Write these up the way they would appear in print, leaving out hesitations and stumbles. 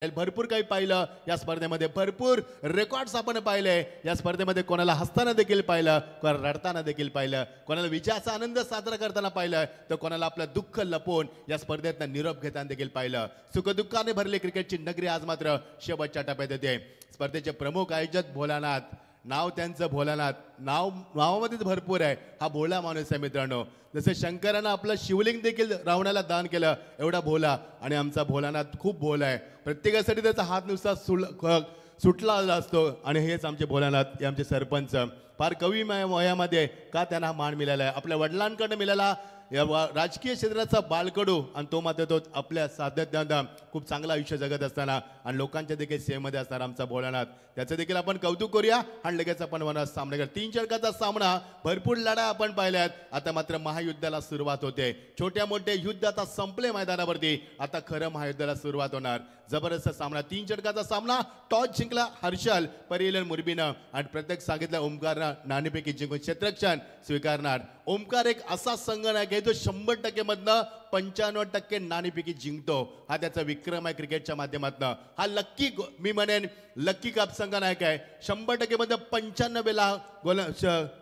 भरपूर काही पाहिलं या स्पर्धेमध्ये, भरपूर रेकॉर्ड्स आपण पाहिले या स्पर्धेमध्ये. कोणाला हसताना देखील पाहिलं, कोणाला रडताना देखील पाहिलं, कोणाला विजयाचा आनंद साजरा करताना पाहिलं, तर कोणाला आपलं दुःख लपवून या स्पर्धेतनं निरोप घेताना देखील पाहिलं. सुखदुःखाने भरली क्रिकेटची नगरी आज मात्र शेवटच्या टप्प्यात येते. स्पर्धेचे प्रमुख आयोजक भोलानाथ, नाव त्यांचं भोलानाथ, नावामध्येच भरपूर आहे. हा भोळा माणूस आहे मित्रांनो. जसं शंकरानं आपलं शिवलिंग देखील रावणाला दान केलं, एवढा भोला. आणि आमचा भोलानाथ खूप भोला आहे. प्रत्येकासाठी त्याचा हात नुसता सुटला असतो. आणि हेच आमचे भोलानाथ, हे आमचे सरपंच. फार कवी वयामध्ये का त्यांना हा मान मिळाला आहे. आपल्या वडिलांकडनं मिळाला या राजकीय क्षेत्राचा बालकडू, आणि तो मात्र तो आपल्या सातत्यानं खूप चांगलं आयुष्य जगत असताना आणि लोकांच्या देखील सेवेमध्ये असणारा आमचा भोलानाथ, त्याचं देखील आपण कौतुक करूया. आणि लगेच आपण वनात सामना करूया. 3 षटकाचा सामना, भरपूर लढा आपण पाहिल्यात. आता मात्र महायुद्धाला सुरुवात होते. छोट्या मोठे युद्ध आता संपले मैदानावरती. आता खरं महायुद्धाला सुरुवात होणार. जबरदस्त सामना, 3 षटकाचा सामना. टॉस जिंकला हर्षल परिलन मुरबीनं, आणि प्रत्येक सांगितलं ओमकारनं नाणेफेकी जिंकून क्षेत्ररक्षण स्वीकारणार. ओमकार एक असा संघ नाही की जो 100% मधनं 95% नाणेफेकी जिंकतो. हा त्याचा विक्रम आहे क्रिकेटच्या माध्यमातून. हा लक्की, मी म्हणेन लक्की कप संघ नाही काय, 100% मध्ये 95ला गोल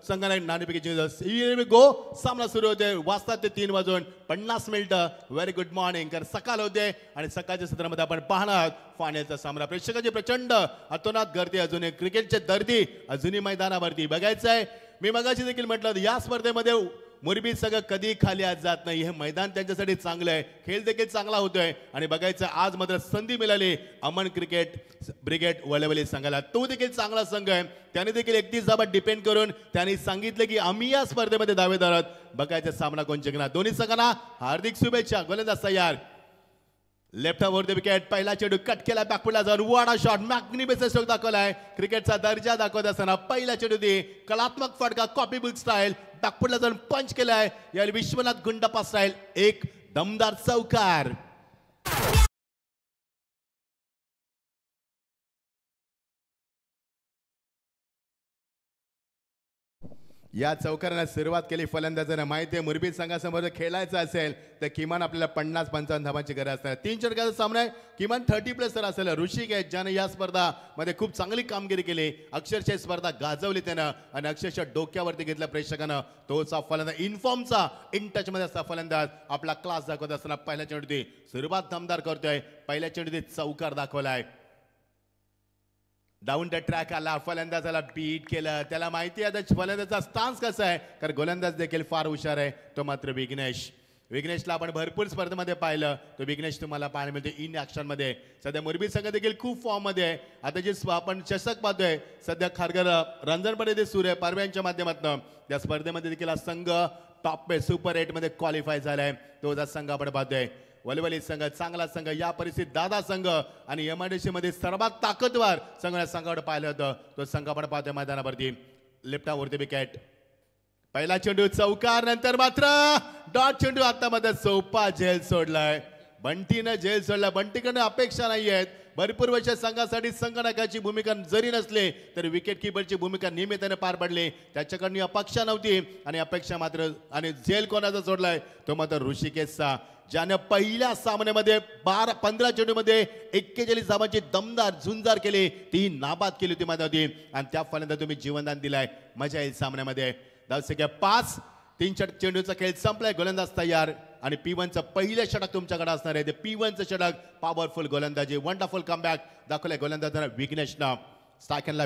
संघ नाही नाणेफेकी जिंकतो. गो सामना सुरू होते. वाजतात ते 3 वाजून 50 मिनिटं. Very good morning. कारण सकाळ होते आणि सकाळच्या सत्रामध्ये आपण पाहणार फायनलचा सामना. प्रेक्षकांची प्रचंड अतोनात गर्दी, अजूनही क्रिकेटचे दर्दी अजूनही मैदानावरती बघायचं आहे. मी मगाशी देखील म्हटलं, या स्पर्धेमध्ये मुरबी सगळं कधी खाली आज जात नाही. हे मैदान त्यांच्यासाठी चांगलं आहे, खेळ देखील चांगला होतोय. आणि बघायचं आज मात्र संधी मिळाली अमन क्रिकेट ब्रिगेड वलवली संघाला. तो देखील चांगला संघ आहे. त्याने देखील 31 धावा डिपेंड करून त्यांनी सांगितलं की आम्ही या स्पर्धेमध्ये दावेदार आहोत. बघायचा सामना कोण जिंकणार. दोन्ही संघांना हार्दिक शुभेच्छा. गोलंदाज तयार. Left over the wicket. पहिला चेंडू कट केला, बॅकफुटला जाऊन वाडा शॉट, मॅग्निफिसंट स्ट्रोक दाखवलाय. क्रिकेटचा दर्जा दाखवत असताना पहिला चेंडू दे कलात्मक फटका, कॉपी बुक स्टाईल, बॅकफुटला जाऊन पंच केलाय. या विश्वनाथ गुंडप्पा स्टाईल, एक दमदार चौकार. या चौकाराला सुरुवात केली फलंदाजांना. माहिती आहे मुरबी संघासमोर खेळायचं असेल तर किमान आपल्याला 50-55 धावांची गरज असणार. 3 षटकाचा सामना आहे, किमान 30+ तर असेल. ऋषिक आहे ज्याने या स्पर्धामध्ये खूप चांगली कामगिरी केली. अक्षरशः स्पर्धा गाजवली त्यानं आणि अक्षरशः डोक्यावरती घेतलं प्रेक्षकांना. तोचा फलंदाज इनफॉर्मचा, इन टच मध्ये असा फलंदाज आपला क्लास दाखवत असताना पहिल्या चेंडूती सुरुवात दमदार करतोय. पहिल्या चेंडूती चौकार दाखवलाय. डाऊन द ट्रॅक आला, फलंदाजाला बीट केलं. त्याला माहिती आहे आता फलंदाजाचा स्टान्स कसा आहे, कारण गोलंदाज देखील फार हुशार आहे. तो मात्र विघ्नेशला आपण भरपूर स्पर्धेमध्ये पाहिलं. तो विघ्नेश तुम्हाला पाहायला मिळते इन ॲक्शनमध्ये. सध्या मुरबी संघ देखील खूप फॉर्ममध्ये आहे. आता जे आपण चषक पाहतोय सध्या खारघर रणजनपडे ते सूर्य पारव्यांच्या माध्यमातून या स्पर्धेमध्ये देखील हा संघ टॉप पे सुपर 8 मध्ये क्वालिफाय झालाय. तो संघ आपण पाहतोय. वलवली संघ चांगला संघ, या परिस्थितीत दादा संघ आणि MIDC मध्ये सर्वात ताकदवर संघाकडे पाहिलं होतं. तो संघ आपण पाहतोय मैदानावरती. लेफ्टावरती विकेट. पहिला चेंडू चौकार, नंतर मात्र डॉट चेंडू. आता मध्ये सोपा झेल सोडलाय. बंटीनं झेल सोडला. बंटीकडनं अपेक्षा नाही आहेत. भरपूर वर्ष संघासाठी संघनायकाची भूमिका जरी नसली तरी विकेट किपरची भूमिका नियमितपणे पार पडली. त्याच्याकडनं अपेक्षा नव्हती आणि अपेक्षा मात्र, आणि झेल कोणाचा सोडलाय तो मात्र ऋषिकेशचा, ज्याने पहिल्या सामन्यामध्ये 15 चेंडूमध्ये 41 धावांची दमदार झुंजार केली. ती नाबाद केली होती माझ्यावरती आणि त्या फलंदाज तुम्ही जीवनदान दिलाय. मजा येईल सामन्यामध्ये. 5 3 चेंडूचा खेळ संपलाय. गोलंदाज तयार आणि P1चं पहिलं षटक तुमच्याकडे असणार आहे. ते P1चं षटक पॉवरफुल गोलंदाजी, वंडरफुल कमबॅक दाखवलंय गोलंदाजांना विघ्नेशनं. स्टार्कनला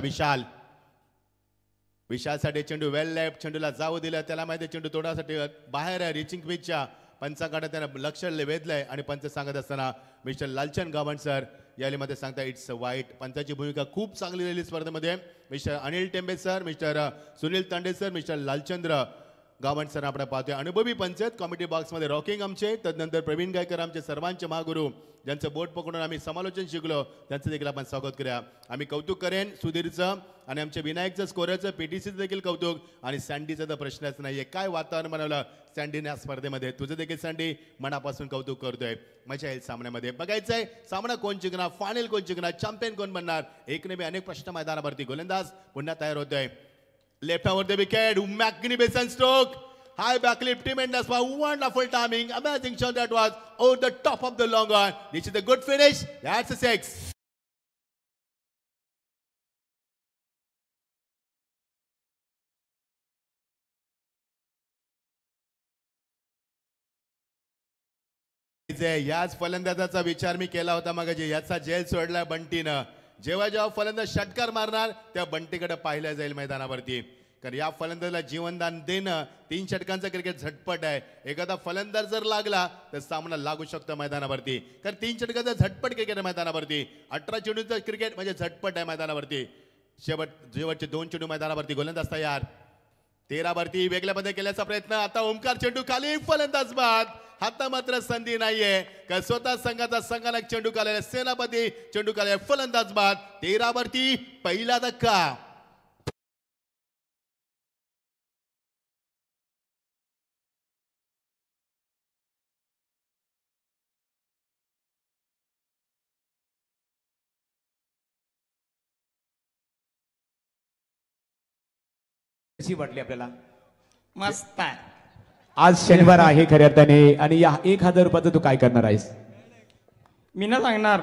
विशालसाठी चेंडू वेल लेफ्ट, चेंडूला जाऊ दिलं. त्याला माहिती चेंडू तोडासाठी बाहेर आहे रिचिंग पिचच्या. पंचाकडे त्यानं लक्ष वेधलंय आणि पंच सांगत असताना मिस्टर लालचंद गावंड सर यालीमध्ये सांगता इट्स वाईट. पंचाची भूमिका खूप चांगली राहिली स्पर्धेमध्ये. Mister Anil Tembe sir, mister Sunil Tande sir, mister Lalchandra Gawand sir आपण पाहतोय. अनुभवी पंचायत कॉमेडी बॉक्समध्ये रॉकिंग आमचे, तदनंतर प्रवीण गायकर आमचे सर्वांचे महागुरू, ज्यांचं बोट पकडून आम्ही समालोचन शिकलो, त्यांचं देखील आपण स्वागत करूया. आम्ही कौतुक करेन सुधीरचं आणि आमच्या विनायकचं, स्कोररचं, PTCचं देखील कौतुक. आणि सँडीचं तर प्रश्नच नाहीये. काय वातावरण बनवलं सँडीने या स्पर्धेमध्ये. तुझं देखील सँडी मनापासून कौतुक करतोय. मजा येईल सामन्यामध्ये. बघायचंय सामना कोण जिंकणार, फायनल कोण जिंकणार, चॅम्पियन कोण बनणार. एक नवी अनेक प्रश्न मैदानावरती. गोलंदाज पुन्हा तयार होतोय. Left over the wicket, magnificent stroke. high backlift, tremendous power, wonderful timing, amazing shot that was over the top of the long on. This is a good finish. That's a 6. याच फलंदाजाचा विचार मी केला होता मग याचा जेल सोडला बंटीनं. जेव्हा जेव्हा फलंदाज षटकार मारणार त्या बंटीकडे पाहिलं जाईल मैदानावरती. कारण या फलंदाजाला जीवनदान देणं 3 षटकांचं क्रिकेट झटपट आहे. एखादा फलंदाज जर लागला तर सामना लागू शकतो मैदानावरती. कारण 3 षटकांचं झटपट क्रिकेट आहे मैदानावरती. 18 चेंडूचं क्रिकेट म्हणजे झटपट आहे मैदानावरती. शेवटचे 2 चेंडू मैदानावरती. गोलंदाज तयार. 13 वरती वेगळ्या मध्ये केल्याचा प्रयत्न. आता ओमकार चेंडू खाली, फलंदाज बाद. हाता मात्र संधी नाहीये का स्वतः संघाचा संघानक चेंडू काढलेला. सेनापती चेंडू काढलेला, फलंदाज बाद. 13 वरती पहिला धक्का. कशी वाटली आपल्याला? मस्त आहे. आज शनिवार आहे खऱ्या अर्थाने आणि या 1000 रुपयाचं तू काय करणार आहेस? मी ना सांगणार.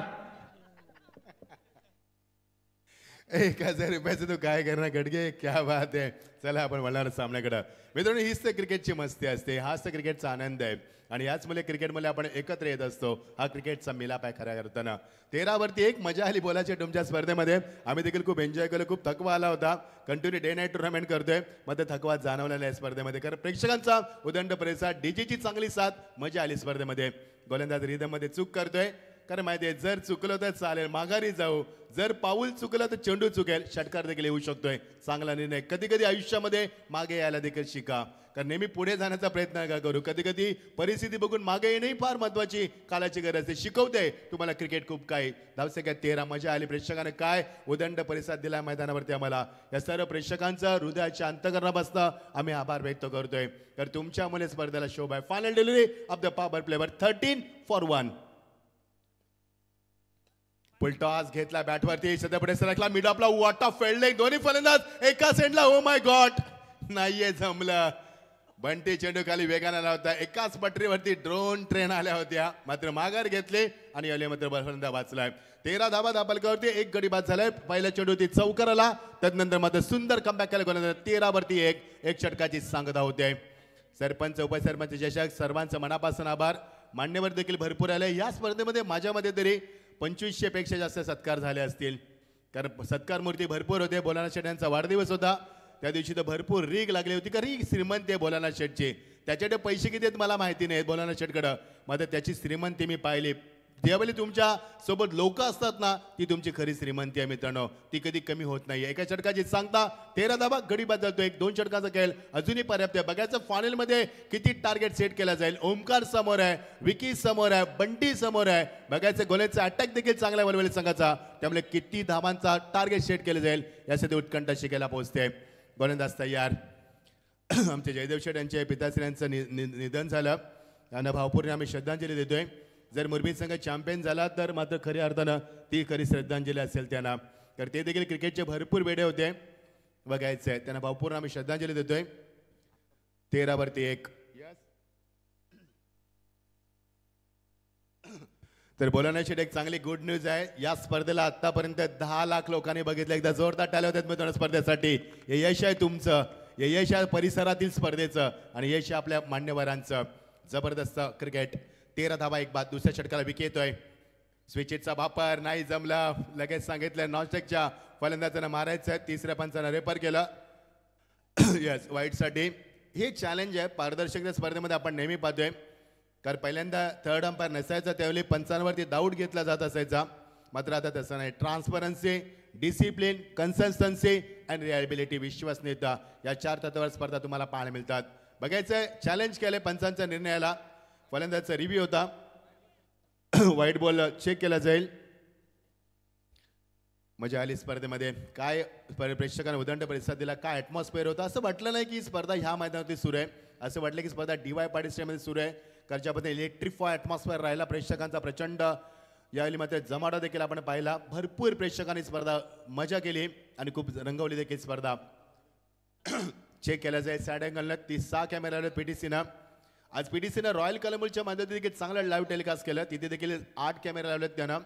1000 रुपयाचं तू काय करणार गडगे? क्या बात आहे. चला आपण वळणार सामन्याकडे. मित्रांनो, हीच तर क्रिकेटची मस्ती असते, हाच तर क्रिकेटचा आनंद आहे. आणि याच मुळे क्रिकेटमध्ये आपण एकत्र येत असतो. हा क्रिकेटचा मिलाप आहे खऱ्या अर्थानं. 13 वरती एक मजा आली बोलायची तुमच्या स्पर्धेमध्ये. आम्ही देखील खूप एन्जॉय केलं. खूप थकवा आला होता. कंटिन्यू डे नाईट टुर्नामेंट करतोय, मध्ये थकवा जाणवलेला आहे स्पर्धेमध्ये. कारण प्रेक्षकांचा उदंड प्रतिसाद, डीजेची चांगली साथ, मजा आली स्पर्धेमध्ये. गोलंदाज रिदममध्ये चूक करतोय. कारण माहिती आहे जर चुकलं तर चालेल, माघारी जाऊ. जर पाऊल चुकलं तर चेंडू चुकेल, षटकार देखील येऊ शकतोय. चांगला निर्णय. कधी कधी आयुष्यामध्ये मागे यायला देखील शिका. कारण नेहमी पुढे जाण्याचा प्रयत्न नका करू. कधी कधी परिस्थिती बघून मागे येणं फार महत्वाची कालाची गरज आहे. शिकवते तुम्हाला क्रिकेट खूप काही. धावसंख्या 13, मजा आली. प्रेक्षकांना काय उदंड प्रतिसाद दिला मैदानावरती आम्हाला. या सर्व प्रेक्षकांचा हृदयाच्या अंतःकरणापासून आम्ही आभार व्यक्त करतोय. तर तुमच्यामुळे स्पर्धेला शोभा आहे. Final delivery of the power प्लेवर 13 for 1. पुलटॉस घेतला बॅटवरती. सध्या पुढे सरकला. मिड ऑफला वॉट ऑफ फिल्डिंग. दोन्ही फलंदाज एका सेंडला. ओ माय गॉड, नाहीये जमलं. बंटी चेंडू खाली वेगाने आला होता. एकाच पटरीवरती ड्रोन ट्रेन आल्या होत्या, मात्र माघार घेतले आणि अले मात्र फलंदाज वाचलाय. 13 धाबा दाबलकावरती एक गडी बाद झालाय. पहिल्या चेंडू ती चौकाराला, त्यानंतर मात्र सुंदर कमबॅक केला गोलंदाज. 13 वरती एक षटकाची सांगता होते. सरपंच, उपसरपंच, चषक सर्वांचं मनापासून आभार. मान्यवर देखील भरपूर आले या स्पर्धेमध्ये. माझ्यामध्ये तरी 2500 पेक्षा जास्त सत्कार झाले असतील. कारण सत्कार मूर्ती भरपूर होते. भोलानाथ शेठ यांचा वाढदिवस होता त्या दिवशी तर भरपूर रीग लागली होती. का रीग श्रीमंती आहे भोलानाथ शेठची. त्याच्याकडे पैसे किती आहेत मला माहिती नाही भोलानाथ शेठकडं, मात्र त्याची श्रीमंती मी पाहिली. ज्यावेळी तुमच्या सोबत लोक असतात ना, ती तुमची खरी श्रीमंती आहे मित्रांनो. ती कधी कमी होत नाही. एका षटकाची सांगता. 13 धाबा गडी बाद जातो. 1-2 षटकाचा खेळ अजूनही पर्याप्त आहे. बघायचं फायनलमध्ये किती टार्गेट सेट केला जाईल. ओमकार समोर आहे, विकी समोर आहे, बंटी समोर आहे. बघायचं गोलेचा अटॅक देखील चांगला वलवली संघाचा. त्यामुळे किती धावांचा टार्गेट सेट केलं जाईल यासाठी उत्कंठा शिकायला पोहोचते. गोलंदाज तयार. आमचे जयदेव शेठ यांच्या पिताश्री निधन झालं. त्यांना भावपूर्ण आम्ही श्रद्धांजली देतोय. जर मुरबी संघ चॅम्पियन झाला तर मात्र खऱ्या अर्थानं ती खरी श्रद्धांजली असेल त्यांना. तर ते देखील क्रिकेटचे भरपूर वेडे होते. बघायचं आहे त्यांना भावपूर्ण आम्ही श्रद्धांजली देतोय. 13 वरती 1. तर बोलण्याची एक चांगली गुड न्यूज आहे. या स्पर्धेला आतापर्यंत 10 लाख लोकांनी बघितलं. एकदा जोरदार टाळ्या होत्यात मित्रांनो स्पर्धेसाठी. हे यश आहे तुमचं, हे यश आहे परिसरातील स्पर्धेचं आणि यश आपल्या मान्यवरांचं. जबरदस्त क्रिकेट. 13 धावा एक बाद. दुसऱ्या षटकाला विकेट येतोय. स्विचचा वापर नाही जमला. लगेच सांगितलं नॉनस्टेकच्या फलंदाजांना मारायचं आहे. तिसऱ्या पंचानं रेपर केलं. यस, वाईटसाठी हे चॅलेंज आहे. पारदर्शकता स्पर्धेमध्ये आपण नेहमी पाहतोय. कारण पहिल्यांदा थर्ड अंपायर नसायचा त्यावेळी पंचांवरती डाऊट घेतला जात असायचा, मात्र आता तसं नाही. Transparency, discipline, consistency and reliability, विश्वसनीयता, या 4 तत्वावर स्पर्धा तुम्हाला पाहायला मिळतात. बघायचं चॅलेंज केलंय पंचांच्या निर्णयाला. फलंदाजाचा रिव्ह्यू होता. व्हाईट बॉल चेक केला जाईल. मजा आली स्पर्धेमध्ये. काय प्रेक्षकांना उदंड प्रतिसाद दिला. काय ॲटमॉस्फिअर होता. असं वाटलं नाही की स्पर्धा ह्या मैदानावरती सुरू आहे. असं वाटलं की स्पर्धा DY पाटील स्टेडियममध्ये सुरू आहे. कर्जामध्ये इलेक्ट्रिफाय ॲटमॉस्फिअर राहिला. प्रेक्षकांचा प्रचंड यावेळी मात्र जमाडा देखील आपण पाहिला. भरपूर प्रेक्षकांनी स्पर्धा मजा केली आणि खूप रंगवली देखील स्पर्धा. चेक केलं जाईल साइड अँगलनं 36 कॅमेरा लावलेत पीटीसीनं. आज पीटीसीनं रॉयल कलंबूच्या माध्यमातून देखील चांगलं लाईव्ह टेलिकास्ट केलं. तिथे देखील 8 कॅमेरा लावलेत त्यानं.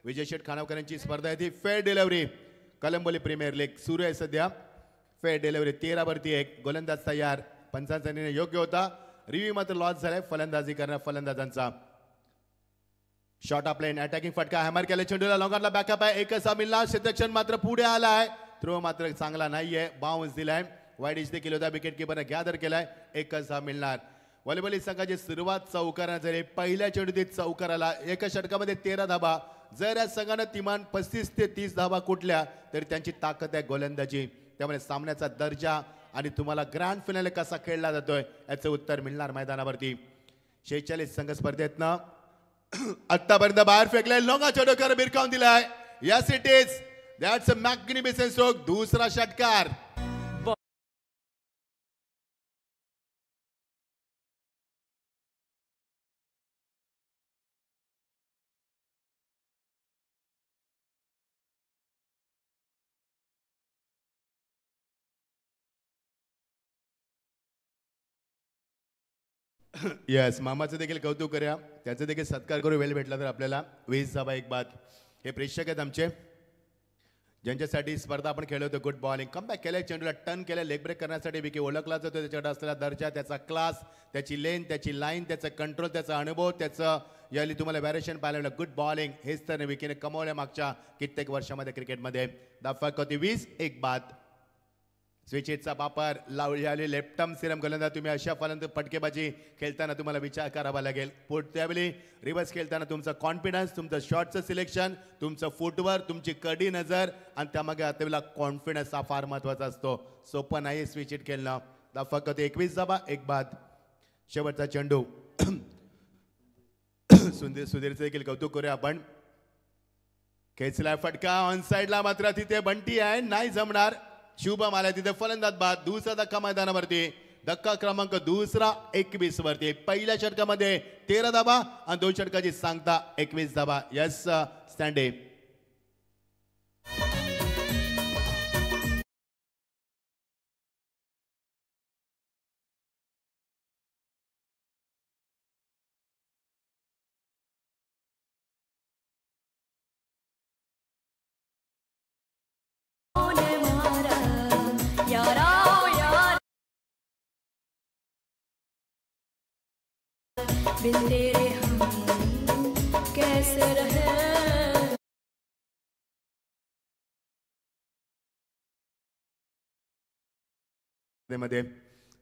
विजय शेठ खानावकरांची स्पर्धा आहे ती Fair Delivery Kalamboli Premier League सुरू आहे सध्या. फेअर डिलिव्हरी 13 1 गोलंदाज तयार. पंचांचा निर्णय योग्य होता. रिव्ह्यू मात्र लॉस झालाय फलंदाजी करणार फलंदाजांचा. शॉर्ट ऑफ लाईन अटॅकिंग फटका हॅमर केला चेंडूला लॉंगरला बॅकअप आहे. एकच मिळणार क्षेत्रक्षण मात्र पुढे आलाय. थ्रो मात्र चांगला नाहीये. बाउन्स दिलाय. वाईड इच देखील होता. विकेट किपरने गॅदर केलाय. एकच मिळणार. व्हॉलीबॉल संघाची सुरुवात चौकारानं झाली. पहिल्या चेंडूत चौकाराला एका षटकामध्ये 13 धाबा. जर या संघानं किमान 35 ते 30 धाबा कुठल्या तरी त्यांची ताकद आहे गोलंदाजी. त्यामुळे सामन्याचा दर्जा आणि तुम्हाला ग्रँड फिनाले कसा खेळला जातोय याचं उत्तर मिळणार मैदानावरती. 46 संघ स्पर्धेतनं आतापर्यंत बाहेर फेकले. लोंगा चेंडूकर भिरकावून दिलाय. Yes it is that's a magnificent stroke. दुसरा षटकार. यस मामाचं देखील कौतुक करूया. त्याचं देखील सत्कार करू. वेळ भेटला तर आपल्याला 20 धाबा 1 बाद. हे प्रेक्षक आहेत आमचे ज्यांच्यासाठी स्पर्धा आपण खेळलो होतो. गुड बॉलिंग कमबॅक केलंय. चेंडूला टर्न केलं. लेग ब्रेक करण्यासाठी विकी ओळखला जातो. त्याच्याकडे असलेला दर्जा त्याचा क्लास त्याची लेन त्याची लाईन त्याचं कंट्रोल त्याचा अनुभव त्याचं याली तुम्हाला व्हॅरिएशन पाहायला. गुड बॉलिंग हेच तर विकीने कमवल्या मागच्या कित्येक वर्षामध्ये क्रिकेटमध्ये. दाफक होती 20 1 बाद. स्विचेटचा वापर लावली लेफ्टम सिरम गोलंदाज. तुम्ही अशा फलंदाज फटकेबाजी खेळताना तुम्हाला विचार करावा लागेल. त्यावेळी रिव्हर्स खेळताना तुमचा कॉन्फिडन्स तुमचं शॉटचं सिलेक्शन तुमचं फुटवर्क तुमची कडी नजर आणि त्यामागे त्यावेळेला कॉन्फिडन्स हा फार महत्वाचा असतो. सोपं नाही स्विचेट खेळणं. दाफक होते 21 धाबा 1 बाद. शेवटचा चेंडू. सुधीरचं देखील कौतुक करूया आपण. खेचला फटका ऑन साइडला मात्र तिथे बंटी आहे नाही जमणार. शुभम आला तिथे फलंदाज बाद. दुसरा धक्का मैदानावरती. धक्का क्रमांक दुसरा 21 वरती. पहिल्या षटकामध्ये 13 धाबा आणि 2 षटकाची सांगता 21 धाबा. यस स्टँडे. बिन तेरे हम कैसे रहे. मध्ये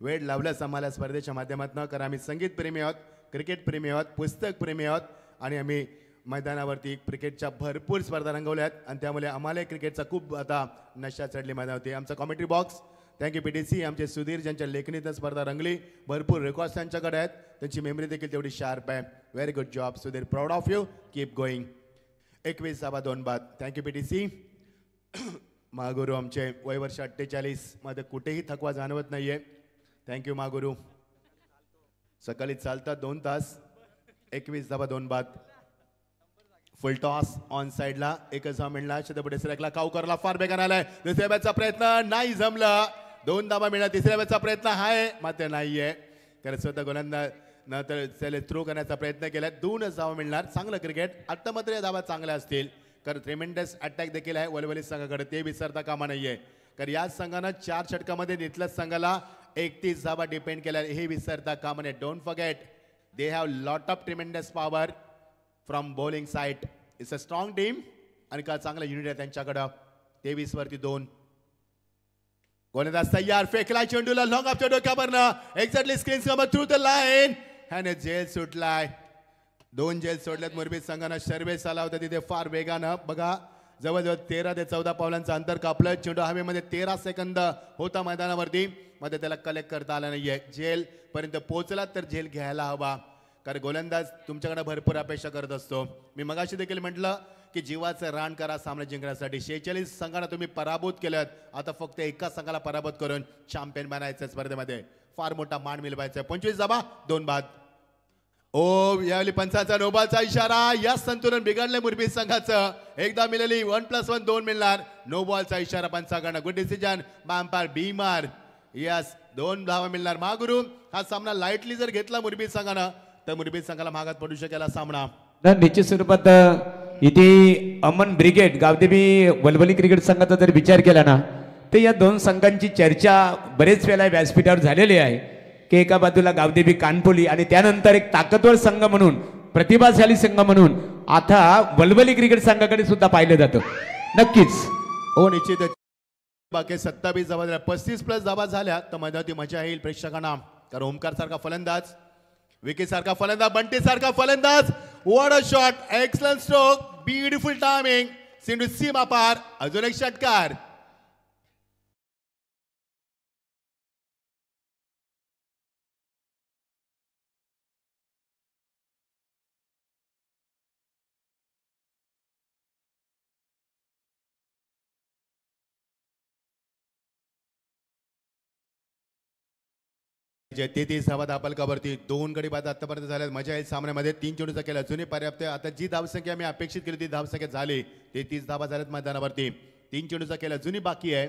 वेळ लावल्यास आम्हाला स्पर्धेच्या माध्यमातून कारण आम्ही संगीत प्रेमी आहोत क्रिकेट प्रेमी आहोत पुस्तक प्रेमी आहोत आणि आम्ही मैदानावरती क्रिकेटच्या भरपूर स्पर्धा रंगवल्या आहेत आणि त्यामुळे आम्हाला क्रिकेटचा खूप आता नशा चढली मैदानावरती. आमचा कॉमेंट्री बॉक्स थँक्यू पीटीसी. आमचे सुधीर ज्यांच्या लेखणीतून स्पर्धा रंगली. भरपूर रेकॉर्ड्स त्यांच्याकडे आहेत. त्यांची मेमरी देखील तेवढी शार्प आहे. Very good job Sudhir. Proud of you. Keep going. 21 धाबा 2 बाद. Thank you PTC. महागुरू आमचे वय वर्ष 48 मध्ये कुठेही थकवा जाणवत नाहीये. थँक्यू महागुरू. सकाळी चालतात 2 तास. 21 धाबा 2 बाद. फुल टॉस ऑन साइडला. एकच धाव मिळणार. छत्रपती सिरकला काऊकरला फार बेगान आलाय. दुसऱ्या बॅचचा प्रयत्न नाही जमला. 2 धाबा मिळणार. तिसऱ्या बॅचचा प्रयत्न आहे मात्र नाहीये कारण स्वतः गोलंदाज नंतर त्याला थ्रो करण्याचा प्रयत्न केला. 2 धावा मिळणार. चांगलं क्रिकेट. आता मात्र या धावा चांगल्या असतील कारण ट्रेमेंडस अटॅक देखील आहे वलवली संघाकडे. ते विसरता कामा नाहीये कारण या संघानं 4 षटकामध्ये निथल्या संघाला 31 धावा डिपेंड केल्या. हे विसरता कामा नये. Don't forget they have lot of ट्रेमेंडस power from bowling side. It's a strong team आणि का चांगला युनिट आहे त्यांच्याकडं. 23 वरती 2. गोलंदाज तयार. फेकला चेंडूला लॉंग ऑफच्या डोक्यावरनं एक्झॅक्टली स्क्रीन समोर थ्रू द लाईन. ह्याने जेल सुटलाय. 2 जेल सोडल्यात. मुरबीत संघानं सर्वेस आला होता तिथे फार वेगानं. बघा जवळजवळ 13 ते 14 पावलांचं अंतर कापलं. चेंडू हवेमध्ये 13 सेकंद होता मैदानावरती मध्ये त्याला कलेक्ट करता आला नाहीये. जेल पर्यंत पोहोचला तर जेल घ्यायला हवा कारण गोलंदाज तुमच्याकडे भरपूर अपेक्षा करत असतो. मी मगाशी देखील म्हटलं की जीवाचं रान करा सामना जिंकण्यासाठी. 46 संघांना तुम्ही पराभूत केल्यात. आता फक्त एका संघाला पराभूत करून चॅम्पियन बनायचं स्पर्धेमध्ये. फार मोठा मान मिळवायचा. 25 धाबा 2 बाद. ओ यावेळी पंचाचा नोबालचा इशारा. या संतुलन बिघडलंय मुरबी संघाचं. एकदा मिळाली 1+1 2 मिळणार. नो बॉलचा इशारा पंचाकडनं. Good decision. Umpire beamer. Yes 2 धावा मिळणार महागुरु. हा सामना लाईटली जर घेतला मुरबी संघानं तर मुरबी संघाला महागात पडू शकेल हा सामना. तर निश्चित स्वरूपात इथे अमन ब्रिगेड गावदेवी वलवली क्रिकेट संघाचा जर विचार केला ना तर या दोन संघांची चर्चा बरेच वेळा व्यासपीठावर झालेली आहे की एका बाजूला गावदेवी कानपोली आणि त्यानंतर एक ताकदवर संघ म्हणून प्रतिभाशाली संघ म्हणून आता वलवली क्रिकेट संघाकडे सुद्धा पाहिलं जातं. नक्कीच हो निश्चित. बाकी 27 धावा झाल्या 35+ धावा झाल्या तर मजा येईल प्रेक्षकांना. कारण ओमकार सारखा फलंदाज, विकी सारखा फलंदाज, बंटी सारखा फलंदाज. What a shot, excellent stroke, beautiful timing, Sindhu सीमा पार. अजून एक षटकार. जे 33 धावा दापलकावरती 2 गडी बाद आतापर्यंत झाल्या. मजा येईल सामन्यामध्ये. 3 चेंडूचा केला जुनी पर्याप्त. आता जी धावसंख्या मी अपेक्षित केली ती धावसंख्या झाली. 33 धावा झाल्यात मैदानावरती. 3 चेंडूचा केला जुनी बाकी आहे.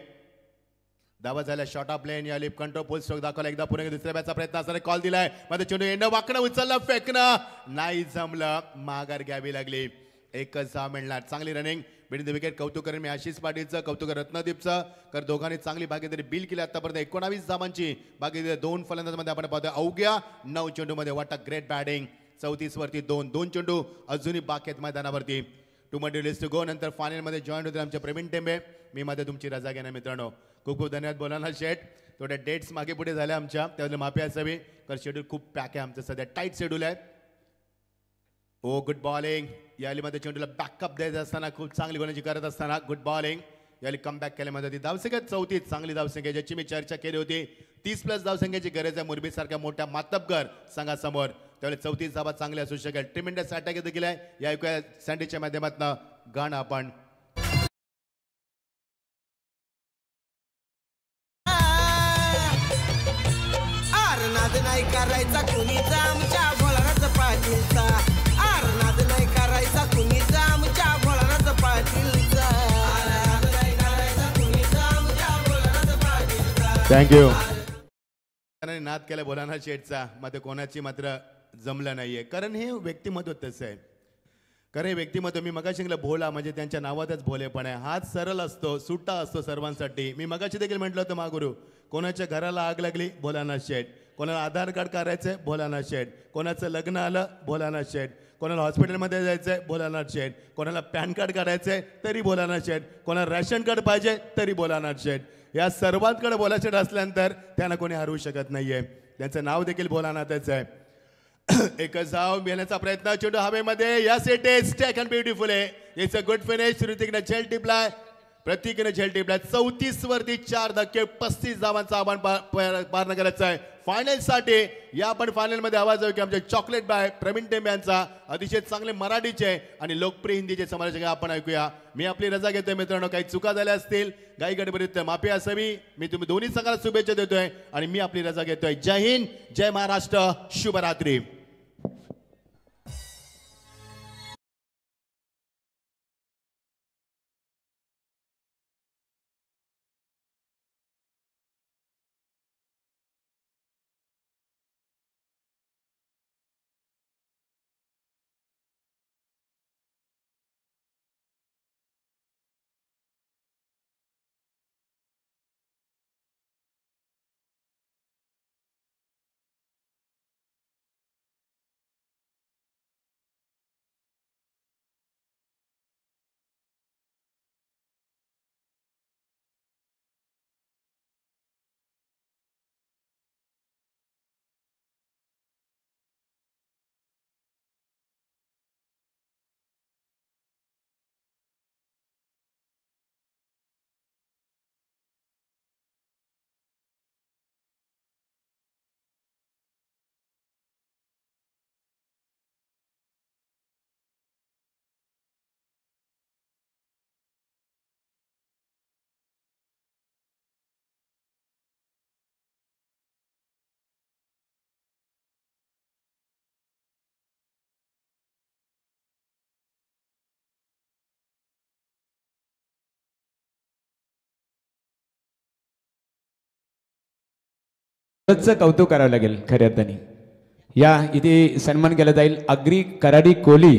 धावा झाल्या. शॉर्ट ऑफ लेन या लिप कंट्रोल फुल स्ट्रोक दाखवला. एकदा पुढे दुसऱ्या बॅटचा प्रयत्न असणारे कॉल दिलाय. मध्ये चेंडू येणं वाकडं उचललं फेकणं नाही जमलं. माघार घ्यावी लागली. एकच धाव मिळणार. चांगली रनिंग बिडिंग द विकेट. कौतुक करेन मी आशिष पाटीलचं, कौतुक रत्नदीपचं. तर दोघांनी चांगली भागीदारी बिल केली आतापर्यंत. 19 धावांची भागीदारी 2 फलंदाजांमध्ये आपण पाहतोय. अवघ्या 9 चेंडूमध्ये वाटा ग्रेट बॅटिंग. 34 वरती 2 चेंडू अजूनही बाकी आहेत मैदानावरती. 2 more days to go. नंतर फायनलमध्ये जॉईन होतील आमचे प्रवीण टेंबे. मी मध्ये तुमची रजा घेणार मित्रांनो. खूप खूप धन्यवाद बोलाना शेठ. थोड्या डेट्स मागे पुढे झाल्या आमच्या, त्याबद्दल माफी असावी. कारण शेड्यूल खूप पॅक आहे आमचं सध्या, टाईट शेड्यूल आहे. ओ गुड बॉलिंग. यालीमध्ये चेंडूला बॅकअप द्यायचं असताना खूप चांगली गोलंदाजी करत असताना गुड बॉलिंग. याली कमबॅक केल्यामध्ये ती धावसंख्या 34 चांगली धावसंख्या ज्याची मी चर्चा केली होती. 30+ धावसंख्येची गरज आहे मुरबी सारख्या मोठ्या मातब्बर संघासमोर. त्यावेळेस 34 धावा चांगल्या असू शकेल. ट्रिमेंडस अटॅक देखील आहे. या ऐकूया सँडीच्या माध्यमातून गाणं आपण. नाद नाही करायचा कुणीचा आमच्या भोळानाच पाटीलचा. आर नाद नाही करायचा कुणीचा आमच्या भोळानाच पाटीलचा. थँक्यू. नाद केला भोलानाथ शेठचा. मात्र कोणाची मात्र जमलं नाहीये. कारण हे व्यक्तिमत्व तसं आहे. कारण हे व्यक्तिमत्व मी मगाशी भोला म्हणजे त्यांच्या नावातच भोलेपण आहे. हात सरळ असतो, सुट्टा असतो सर्वांसाठी. मी मगाशी देखील म्हटलं होतं महागुरु, कोणाच्या घराला आग लागली भोलानाथ शेठ, कोणाला आधार कार्ड काढायचंय भोलानाथ शेठ, कोणाचं लग्न आलं भोलानाथ शेठ, कोणाला हॉस्पिटलमध्ये जायचंय भोलानाथ शेठ, कोणाला पॅन कार्ड काढायचंय तरी भोलानाथ शेठ, कोणाला रॅशन कार्ड पाहिजे तरी भोलानाथ शेठ. या सर्वांकडे भोला शेठ असल्यानंतर त्यांना कोणी हरवू शकत नाहीये. त्यांचं नाव देखील भोलानाथच आहे. एकच धाव मिळण्याचा प्रयत्न. चेंडू हवेमध्ये. Yes it is taken beautiful आहे. It's a good finish. ऋतिकने झेल टिपलाय, प्रतीकने झेल टिपलाय. 34 वरती 4 धक्के 35 धावांचा आव्हान पार करायचं आहे फायनल साठी. या आपण फायनल मध्ये आवाज आहे की आमचे चॉकलेट बाय प्रवीण टेंबे यांचा. अतिशय चांगले मराठीचे आणि लोकप्रिय हिंदीचे समालोचक आपण ऐकूया. मी आपली रजा घेतोय मित्रांनो. काही चुका झाल्या असतील, काही गडबडीत माफी असावी. मी तुम्ही दोन्ही संघाला शुभेच्छा देतोय आणि मी आपली रजा घेतोय. जय हिंद, जय महाराष्ट्र, शुभरात्री. खरंच कौतुक करावं लागेल खऱ्या अर्थाने. या इथे सन्मान केला जाईल अग्री कराडी कोली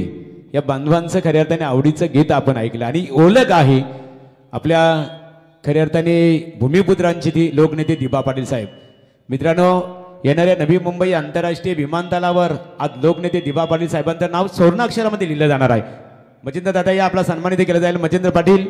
या बांधवांचं खऱ्या अर्थाने आवडीचं गीत आपण ऐकलं आणि ओळख आहे आपल्या खऱ्या अर्थाने भूमिपुत्रांची ती लोकनेते दिबा पाटील साहेब. मित्रांनो येणाऱ्या नवी मुंबई आंतरराष्ट्रीय विमानतळावर आज लोकनेते दिबा पाटील साहेबांचं नाव सुवर्णाक्षरामध्ये लिहिलं जाणार आहे. मच्छिंद्र दादा या आपला सन्मानित केला जाईल. मच्छिंद्र पाटील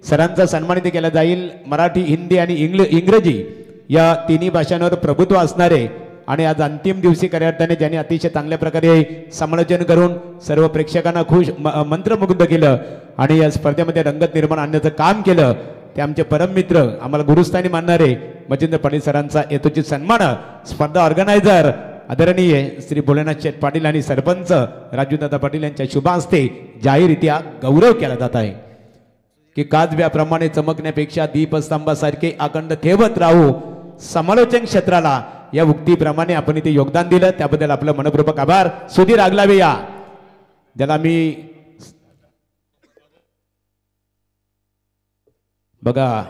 सरांचा सन्मानित केला जाईल. मराठी हिंदी आणि इंग्रजी या तिन्ही भाषांवर प्रभुत्व असणारे आणि आज अंतिम दिवशी खऱ्या अर्थाने ज्यांनी अतिशय चांगल्या प्रकारे समालोचन करून सर्व प्रेक्षकांना खुश मंत्रमुग्ध केलं आणि या स्पर्धेमध्ये रंगत निर्माण आणण्याचं काम केलं ते आमचे परम मित्र आम्हाला गुरुस्थानी मानणारे मच्छिंद्र पाटील सरांचा यथोचित सन्मान स्पर्धा ऑर्गनायझर आदरणीय श्री भोलेनाथ शेठ पाटील आणि सरपंच राजूदादा पाटील यांच्या शुभ हस्ते जाहीररित्या गौरव केला जात आहे की काजव्याप्रमाणे चमकण्यापेक्षा दीपस्तंभासारखे अखंड ठेवत राहू समालोचन क्षेत्राला या उक्तीप्रमाणे आपण इथे योगदान दिलं त्याबद्दल आपलं मनपूर्वक आभार. सुधीर आगलावे या ज्याला मी बघा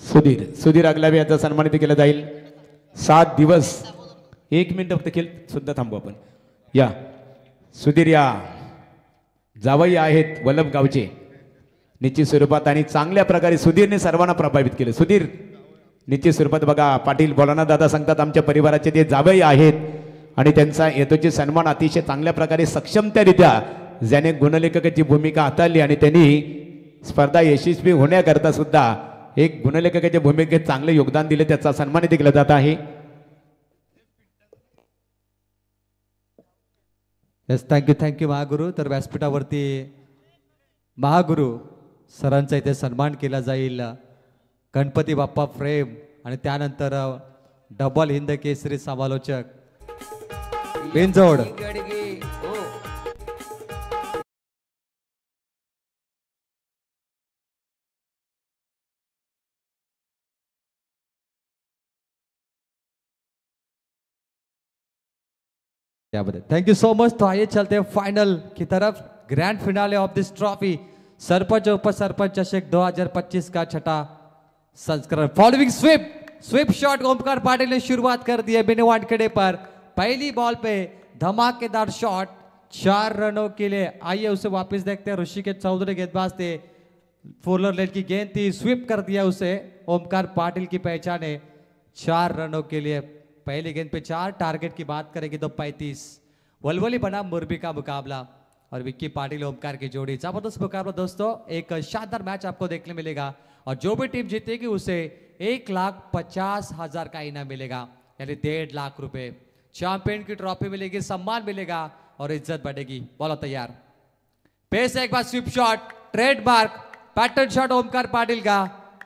सुधीर आगलावे यांचा सन्मानित केला जाईल. 7 दिवस 1 मिनिट फक्त खेळ सुद्धा थांबू आपण. या सुधीर या जावई आहेत वल्लभ गावचे निश्चित स्वरूपात आणि चांगल्या प्रकारे सुधीरने सर्वांना प्रभावित केले. सुधीर निश्चित स्वरूपात बघा पाटील बोलाना दादा सांगतात आमच्या परिवाराचे ते जावई आहेत आणि त्यांचा यथोचित सन्मान अतिशय चांगल्या प्रकारे सक्षमतेरित्या ज्याने गुणलेखकाची भूमिका हाताळली आणि त्यांनी स्पर्धा यशस्वी होण्याकरता सुद्धा एक गुणलेखकाच्या भूमिकेत चांगले योगदान दिले त्याचा सन्मानित केला जात आहे. Yes thank you Mahaguru. तर व्यासपीठावरती महागुरु सरांचा इथे सन्मान केला जाईल. गणपती बाप्पा फ्रेम आणि त्यानंतर डबल हिंद केसरी समालोचक बेंजोड थैंक यू सो मच. तो आइए चलते हैं फाइनल की तरफ. Grand finale of this trophy sarpanch उप सरपंच चषक 2025 का छठा संस्करण. Following sweep shot Omkar Patil ने शुरुआत कर दी है बिनवानखेड़े पर. पहली बॉल पे धमाकेदार शॉट 4 रनों के लिए. आइए उसे वापस देखते हैं. ऋषिकेश चौधरी गेंदबाज थे. फोलर लेट की गेंद थी स्विप कर दिया उसे. ओमकार पाटिल की पहचाने 4 रनों के लिए. पहली गेंद पे 4. टारगेट की बात करेंगे तो 35. वलवली बनाम मुरबी का मुकाबला और विक्की पाटिल ओमकार की जोड़ी. जबरदस्त मुकाबला दोस्तों. एक शानदार मैच आपको देखने मिलेगा और जो भी टीम जीतेगी उसे 1,50,000 का इनाम मिलेगा यानी 1.5 लाख रुपए. चैंपियन की ट्रॉफी मिलेगी, सम्मान मिलेगा और इज्जत बढ़ेगी. बोलो तैयार. पेस एक बार sweep shot trademark pattern shot Omkar Patil का.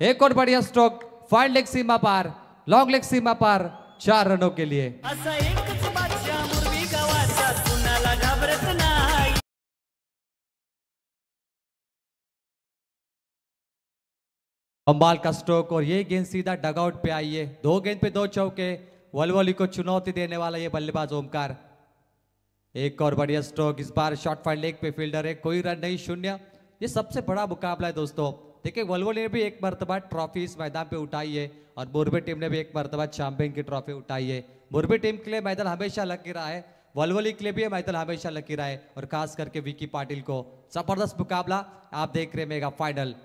एक और बढ़िया स्ट्रोक. फाइन लेग सीमा पार, लॉन्ग लेग सीमा पार. 4 रनों के लिए. कमाल का स्ट्रोक और ये गेंद सीधा डगआउट पे आई है. 2 गेंद पे 2 चौके. वलवली को चुनौती देने वाला ये बल्लेबाज ओमकार. एक और बढ़िया स्ट्रोक. इस बार शॉर्ट फाइट लेग पे फील्डर है. कोई रन नहीं, 0. ये सबसे बड़ा मुकाबला है दोस्तों. देखिए वलवली ने भी एक मरतबा ट्रॉफी इस मैदान पे उठाई है और मुरबी टीम ने भी एक मरतबा चैंपियन की ट्रॉफी उठाई है. मुरबी टीम के लिए मैदान हमेशा लकी रहा है, वलवली के लिए भी मैदान हमेशा लकी रहा है और खास करके विक्की पाटिल को. जबरदस्त मुकाबला आप देख रहे mega final.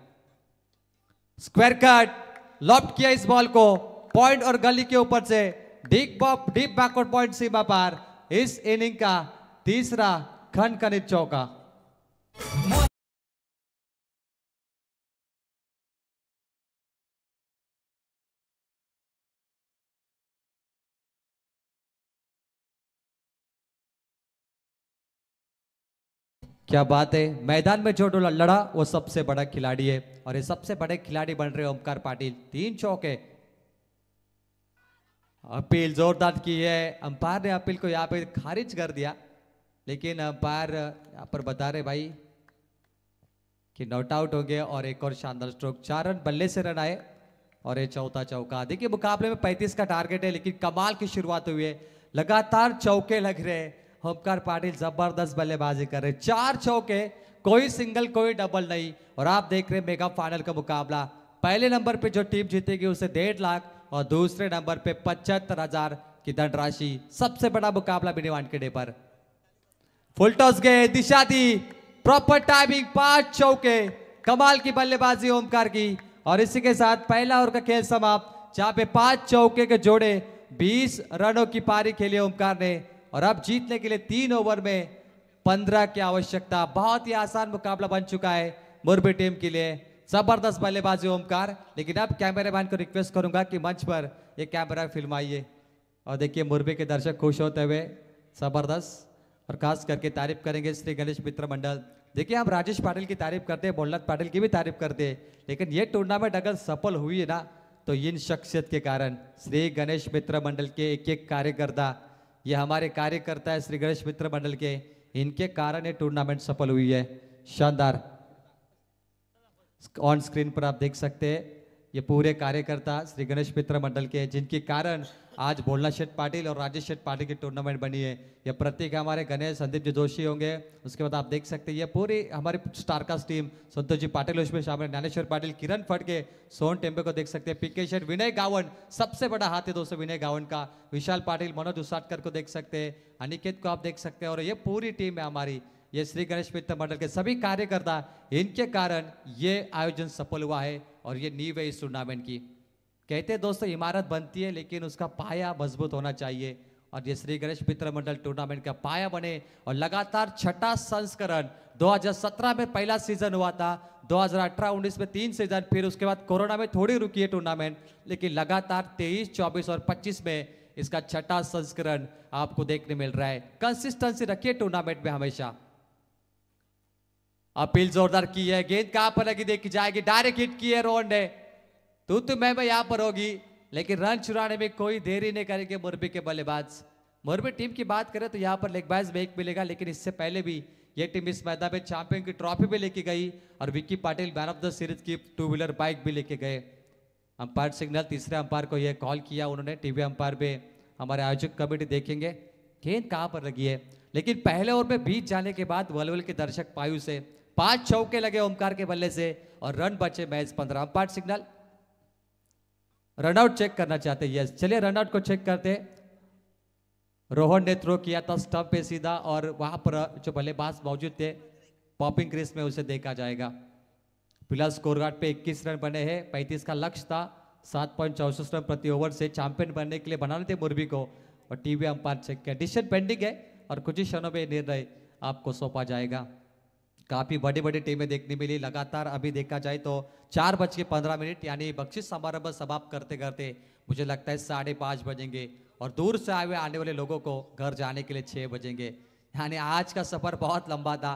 Square cut loft किया इस बॉल को पॉइंट और गली के ऊपर से डीप बैकवर्ड पॉइंट सीमा पार. इस इनिंग का तीसरा खनखनित चौका. क्या बात है. मैदान में जो लड़ा वो सबसे बड़ा खिलाड़ी है और ये सबसे बड़े खिलाड़ी बन रहे ओमकार पाटिल. 3 चौके. अपील जोरदार की है. अंपायर ने अपील को यहाँ पे खारिज कर दिया लेकिन अंपायर यहाँ पर बता रहे भाई कि नॉट आउट हो गए. और एक और शानदार स्ट्रोक. 4 रन बल्ले से रन आए और ये चौथा चौका. देखिए मुकाबले में 35 का टारगेट है लेकिन कमाल की शुरुआत हुई है. लगातार चौके लग रहे हैं ओमकार पाटिल जबरदस्त बल्लेबाजी कर रहे, 4 चौके, कोई सिंगल कोई डबल नहीं। और आप देख रहे हैं मेगा फाइनल का मुकाबला, पहले नंबर पे जो टीम जीतेगी उसे 1.5 लाख और दूसरे नंबर पे 75,000 की धनराशि। सबसे बड़ा मुकाबला मिनी वानखेड़े पर। फुल टॉस गए, दिशा दी, प्रॉपर टाइमिंग, 5 चौके, कमाल की बल्लेबाजी ओमकार की। और इसी के साथ पहला ओवर का खेल समाप्त, जहां पे 5 चौके के जोड़े 20 रनों की पारी खेली ओमकार ने। और अब जीतने के लिए 3 ओवर में 15 की आवश्यकता। बहुत ही आसान मुकाबला बन चुका है मुरबी टीम के लिए। जबरदस्त बल्लेबाजी ओमकार। लेकिन अब कैमरामैन को रिक्वेस्ट करूंगा कि मंच पर ये कैमरा फिल्माइए और देखिए मुरबी के दर्शक खुश होते हुए, जबरदस्त। और खास करके तारीफ करेंगे श्री गणेश मित्र मंडल। देखिए हम राजेश पाटिल की तारीफ करते हैं, बोलनाथ पाटिल की भी तारीफ करते हैं, लेकिन ये टूर्नामेंट अगर सफल हुई है ना तो इन शख्सियत के कारण, श्री गणेश मित्र मंडल के एक एक कार्यकर्ता, ये हमारे कार्यकर्ता है श्री गणेश मित्र मंडल के, इनके कारण ये टूर्नामेंट सफल हुई है। शानदार। ऑन स्क्रीन पर आप देख सकते हैं ये पूरे कार्यकर्ता श्री गणेश मित्र मंडल के, जिनके कारण आज भोलनाथ शेठ पाटिल और राजेश शेठ पाटिल की टूर्नामेंट बनी है। ये प्रतीक हमारे गणेश संदीप जी जोशी होंगे। उसके बाद आप देख सकते हैं ये पूरी हमारी स्टारकास्ट टीम, संतोष जी पाटिल उसमें शामिल, ज्ञानेश्वर पाटिल, किरण फटके, सोहन टेम्बे को देख सकते हैं, पीके शेठ, विनय गावन, सबसे बड़ा हाथ है दोस्तों विनय गावन का, विशाल पाटिल, मनोज उसाटकर को देख सकते हैं, अनिकेत को आप देख सकते हैं। और ये पूरी टीम है हमारी, ये श्री गणेश मित्र मंडल के सभी कार्यकर्ता, इनके कारण ये आयोजन सफल हुआ है और ये नींव है इस टूर्नामेंट की। कहते हैं दोस्तों इमारत बनती है लेकिन उसका पाया मजबूत होना चाहिए, और ये श्री गणेश मित्र मंडल टूर्नामेंट का पाया बने। और लगातार 6ठा संस्करण, 2017 में पहला सीजन हुआ था, 2018-19 में 3 सीजन, फिर उसके बाद कोरोना में थोड़ी रुकी है टूर्नामेंट, लेकिन लगातार 23, 24 और 25 में इसका 6ठा संस्करण आपको देखने मिल रहा है। कंसिस्टेंसी रखिए टूर्नामेंट में हमेशा। अपील जोरदार की है, गेंद कहां पर लगी देखी जाएगी, डायरेक्ट हिट की है रोहन ने, तो मैं यहां पर होगी, लेकिन रन चुराने में कोई देरी नहीं करेंगे मुरबी के बल्लेबाज। मुरबी टीम की बात करें तो यहां पर लेग बाइज में 1 मिलेगा, लेकिन इससे पहले भी ये टीम इस मैदान में चैंपियन की ट्रॉफी भी लेके गई और Vicky Patil man of the series की 2 व्हीलर बाइक भी लेके गए। अंपायर सिग्नल, तीसरे अंपायर को यह कॉल किया उन्होंने, टीवी अंपायर पे हमारे आयोजक कमेटी देखेंगे गेंद कहां पर लगी है। लेकिन पहले ओवर में बीत जाने के बाद वलवल के दर्शक पायु से 5 चौके लगे ओमकार के बल्ले से और रन बचे match 15। Umpire signal, run out check करना चाहते हैं। यस, चलिए रनआउट को चेक करते। रोहन ने थ्रो किया था स्टंप पे सीधा और वहां पर जो बल्लेबाज मौजूद थे पॉपिंग क्रीज में उसे देखा जाएगा। फिलहाल स्कोर कार्ड पे 21 रन बने हैं, 35 का लक्ष्य था, 7.64 रन प्रति ओवर से चैंपियन बनने के लिए बनाने थे मुरबी को। और टीवी अंपायर चेक किया, डिसीजन पेंडिंग है और कुछ ही क्षणों में निर्णय आपको सौंपा जाएगा। काफी बड़ी बड़ी टीमें देखने मिली लगातार। अभी देखा जाए तो 4:15 यानी बख्शिश समारोह समाप्त करते करते मुझे लगता है 5:30 बजेंगे और दूर से आए हुए आने वाले लोगों को घर जाने के लिए 6 बजेंगे। यानी आज का सफर बहुत लंबा था,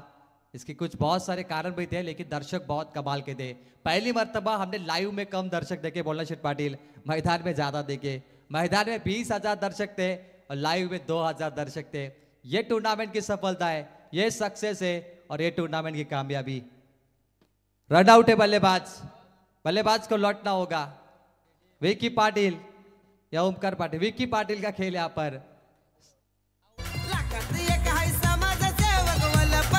इसके कुछ बहुत सारे कारण भी थे, लेकिन दर्शक बहुत कमाल के थे। पहली मर्तबा हमने लाइव में कम दर्शक देखे बोलना शेठ पाटिल, मैदान में ज्यादा देखे। मैदान में 20,000 दर्शक थे और लाइव में 2,000 दर्शक थे। ये टूर्नामेंट की सफलता है, ये सक्सेस है और ये टूर्नामेंट की कामयाबी। रन आउट है बल्लेबाज, बल्लेबाज को लौटना होगा। विक्की पाटिल या ओमकार पाटिल, विक्की पाटिल का खेल यहाँ पर। लाखात एक हाय समाजसेवक वल्लभ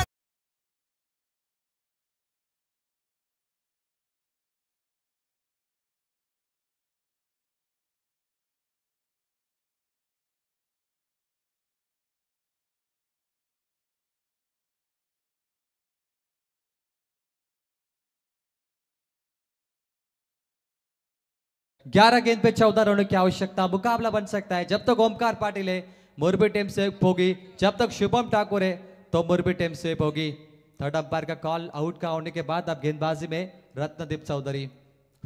ग्यारह गेंद पे 14 रनों की आवश्यकता, मुकाबला बन सकता है। जब तक ओमकार पाटिल है मुरबी टीम सेफ होगी, जब तक शुभम ठाकुर है तो मुरबी टीम सेफ होगी। थर्ड अंपायर का कॉल आउट का होने के बाद अब गेंदबाजी में रत्नदीप चौधरी।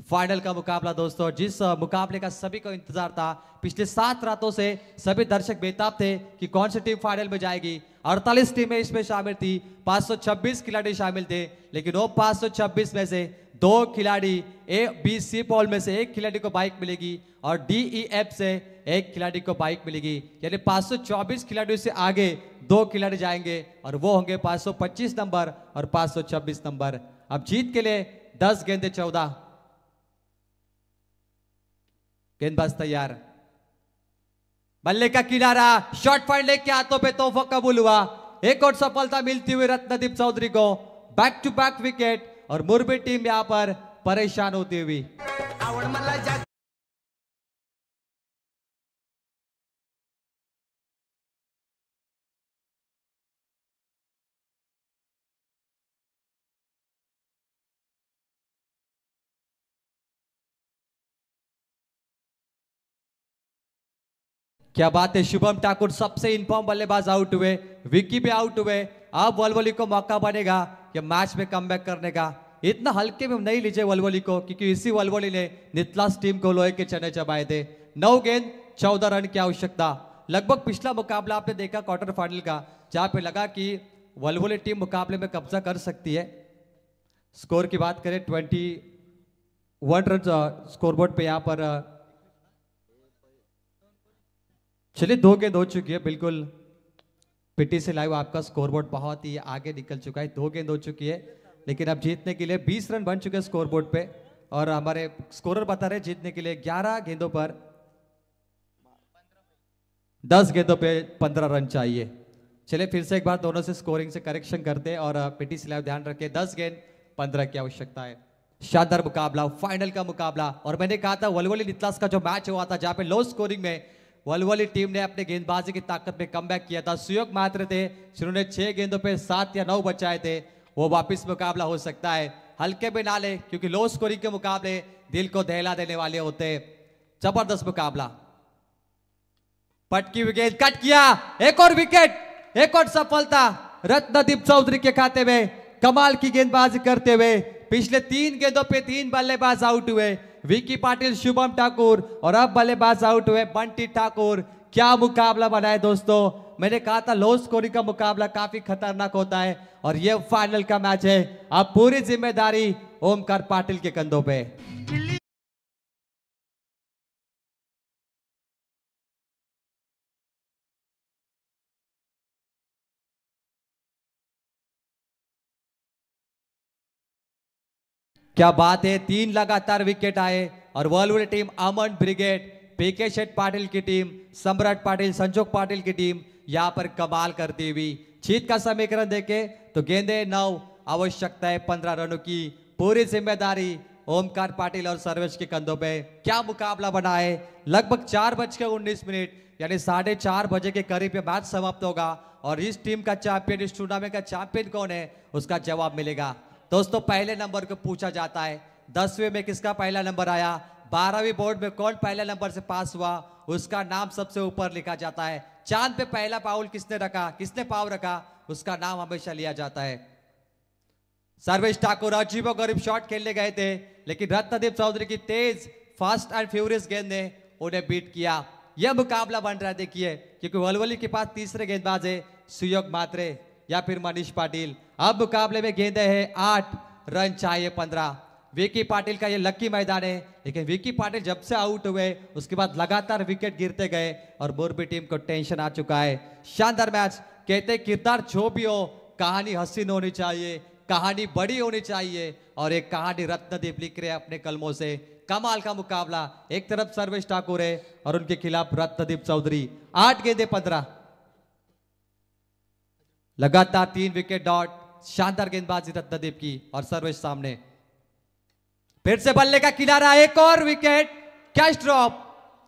फाइनल का मुकाबला दोस्तों, जिस मुकाबले का सभी को इंतजार था, पिछले 7 रातों से सभी दर्शक बेताब थे कि कौन सी टीम फाइनल में जाएगी। 48 टीमें इसमें शामिल थी, 526 खिलाड़ी शामिल थे, लेकिन वो 526 में से 2 खिलाड़ी ए बी सी पॉल में से 1 खिलाड़ी को बाइक मिलेगी और डी ई एफ से 1 खिलाड़ी को बाइक मिलेगी। यानी 524 खिलाड़ियों से आगे 2 खिलाड़ी जाएंगे और वो होंगे 525 नंबर और 526 नंबर। अब जीत के लिए 10 गेंदे 14। गेंदबाज तैयार, बल्ले का किनारा, शॉट पॉइंट लेग के हाथों पे तोहफा कबूल हुआ। एक और सफलता मिलती हुई रत्नदीप चौधरी को, बैक टू बैक विकेट, और मुरबी टीम यहां पर परेशान होती हुई। आवड मला जाग क्या बात है, शुभम ठाकुर सबसे इनफॉर्म बल्लेबाज आउट हुए, विक्की भी आउट हुए। अब वलवली को मौका बनेगा कि मैच में कमबैक करने का। इतना हल्के में नहीं लीजिए वलवली को, क्योंकि इसी वलवली ने नितलास टीम को लोहे के चने चबाए थे। 9 गेंद 14 रन की आवश्यकता। लगभग पिछला मुकाबला आपने देखा क्वार्टर फाइनल का, जहां पे लगा कि वलवली टीम मुकाबले में कब्जा कर सकती है। स्कोर की बात करें 21 रन स्कोरबोर्ड पे यहां पर। चलिए 2 गेंद हो चुकी है, बिल्कुल पीटी से लाइव आपका स्कोरबोर्ड बहुत ही आगे निकल चुका है। 2 गेंद हो चुकी है, लेकिन अब जीतने के लिए 20 रन बन चुके हैं स्कोरबोर्ड पे, और हमारे स्कोरर बता रहे जीतने के लिए 11 गेंदों पर 10 गेंदों पे 15 रन चाहिए। चलिए फिर से एक बार दोनों से स्कोरिंग से करेक्शन करते हैं, और पीटी से लाइव ध्यान रखें 10 गेंद 15 की आवश्यकता है। शानदार मुकाबला, फाइनल का मुकाबला, और मैंने कहा था वलवली नितलास का जो मैच हुआ था, जहां पे लो स्कोरिंग में वलवली टीम ने अपने गेंदबाजी की ताकत में कमबैक किया था। सुयोग मात्र थे जिन्होंने 6 गेंदों पे 7 या 9 बचाए थे। वो वापस मुकाबला हो सकता है, हल्के में ना ले, क्योंकि लो स्कोरिंग के मुकाबले दिल को दहला देने वाले होते। जबरदस्त मुकाबला, पटकी हुई गेंद, कट किया, एक और विकेट, एक और सफलता रत्नदीप चौधरी के खाते में। कमाल की गेंदबाजी करते हुए पिछले 3 गेंदों पे 3 बल्लेबाज आउट हुए, विकी पाटिल, शुभम ठाकुर, और अब बल्लेबाज आउट हुए बंटी ठाकुर। क्या मुकाबला बना है दोस्तों। मैंने कहा था लो स्कोरिंग का मुकाबला काफी खतरनाक होता है, और ये फाइनल का मैच है। अब पूरी जिम्मेदारी ओमकार पाटिल के कंधों पे। क्या बात है, 3 लगातार विकेट आए, और वलवली टीम अमन ब्रिगेड, पीके शेट पाटिल की टीम, सम्राट पाटिल, संजोग पाटिल की टीम यहां पर कमाल करती हुई। जीत का समीकरण देखे तो गेंदे 9, आवश्यकता है 15 रनों की। पूरी जिम्मेदारी ओमकार पाटिल और सर्वेश के कंधों पे। क्या मुकाबला बना है। लगभग 4:19 यानी 4:30 बजे के करीब ये मैच समाप्त होगा, और इस टीम का चैंपियन, इस टूर्नामेंट का चैंपियन कौन है, उसका जवाब मिलेगा। दोस्तों पहले नंबर को पूछा जाता है, 10वीं में किसका पहला नंबर आया, 12वीं बोर्ड में कौन पहले नंबर से पास हुआ, उसका नाम सबसे ऊपर लिखा जाता है। चांद पे पहला पाउल किसने रखा, किसने पाव रखा, उसका नाम हमेशा लिया जाता है। सर्वेश ठाकुर अजीबो गरीब शॉट खेलने गए थे, लेकिन रत्नदीप चौधरी की तेज, फास्ट एंड फ्यूरियस गेंद ने उन्हें बीट किया। यह मुकाबला बन रहा है देखिए, क्योंकि वलवली के पास तीसरे गेंदबाज है सुयोग मात्रे या फिर मनीष पाटिल। अब मुकाबले में गेंदे हैं 8, रन चाहिए 15। विकी पाटिल का ये लकी मैदान है, लेकिन विकी पाटिल जब से आउट हुए उसके बाद लगातार विकेट गिरते गए, और मोरबी टीम को टेंशन आ चुका है। शानदार मैच, कहते किरदार जो भी हो, कहानी हसीन होनी चाहिए, कहानी बड़ी होनी चाहिए, और एक कहानी रत्नदीप लिख रहे अपने कलमों से। कमाल का मुकाबला, एक तरफ सर्वेश ठाकुर है और उनके खिलाफ रत्नदीप चौधरी। 8 गेंदे 15, लगातार 3 विकेट डॉट। शानदार गेंदबाजी रत्नदीप की, और सर्वेश सामने फिर से बल्ले का किनारा, एक और विकेट, कैच ड्रॉप।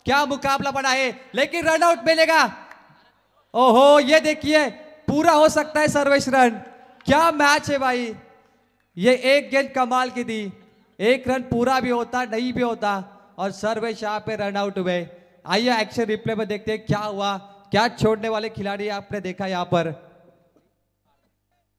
क्या मुकाबला बना है, लेकिन रन आउट मिलेगा। ओहो, ये देखिए पूरा हो सकता है सर्वेश रन। क्या मैच है भाई, ये एक गेंद कमाल की थी, 1 रन पूरा भी होता नहीं भी होता, और सर्वेश यहाँ पे रन आउट हुए। आइए एक्शन रिप्ले में देखते हैं क्या हुआ। क्या छोड़ने वाले खिलाड़ी आपने देखा यहाँ पर,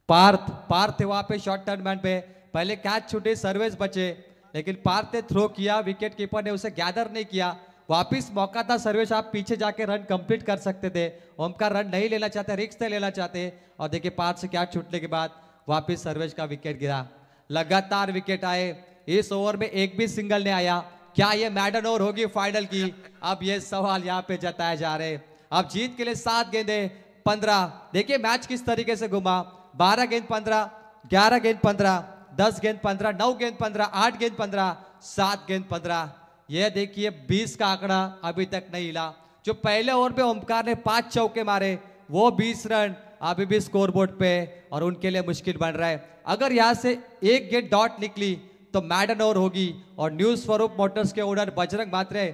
पार्थ थे वहां पे शॉर्ट टर्नमैन पे, पहले कैच छूटे, सर्वेश बचे, लेकिन पार्थ ने थ्रो किया, विकेट कीपर ने उसे गैदर नहीं किया। वापिस मौका था सर्वेश, आप पीछे जाके रन कंप्लीट कर सकते थे। ओमकार रन नहीं लेना चाहते, रिस्क नहीं लेना चाहते, और देखिए पार्थ से कैच छूटने के बाद वापिस सर्वेश का विकेट गिरा। लगातार विकेट आए, इस ओवर में एक भी सिंगल नहीं आया। क्या ये मैडन ओवर होगी फाइनल की, अब ये सवाल यहाँ पे जताए जा रहे। अब जीत के लिए 7 गेंदे 15। देखिए मैच किस तरीके से घुमा, 12 गेंद 15, 11 गेंद 15, 10 गेंद 15, 9 गेंद 15, 8 गेंद 15, 7 गेंद 15। यह देखिए 20 का आंकड़ा अभी तक नहीं हिला। जो पहले ओवर पे ओमकार ने 5 चौके मारे, वो 20 रन अभी भी स्कोर बोर्ड पे और उनके लिए मुश्किल बन रहा है। अगर यहाँ से एक गेंद डॉट निकली तो मैडन ओवर होगी और न्यू स्वरूप मोटर्स के ओनर बजरंग मात्रे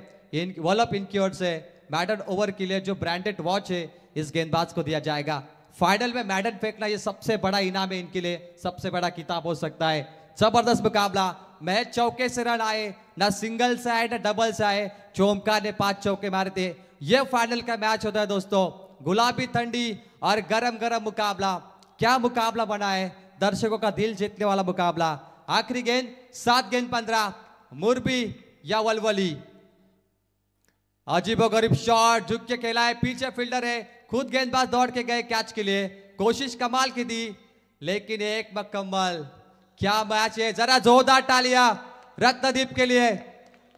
वॉलअप इनकी ओर से मैडन ओवर के लिए जो ब्रांडेड वॉच है इस गेंदबाज को दिया जाएगा। फाइनल में मैडन फेंकना ये सबसे बड़ा इनाम है इनके लिए, सबसे बड़ा किताब हो सकता है। जबरदस्त मुकाबला, मैच चौके से रन आए, ना सिंगल से आए ना डबल से आए, जो ओमकार ने 5 चौके मारे थे। ये फाइनल का मैच होता है दोस्तों, गुलाबी ठंडी और गरम गरम मुकाबला। क्या मुकाबला बना है, दर्शकों का दिल जीतने वाला मुकाबला। आखिरी गेंद 7 गेंद 15, मुरबी या वलवली। अजीबोगरीब शॉट, झुक के खेला है, पीछे फील्डर है, खुद गेंदबाज दौड़ के गए कैच के लिए, कोशिश कमाल की दी लेकिन एक मकम्मल। क्या मैच है, जरा जोरदार तालियां रत्नदीप के लिए,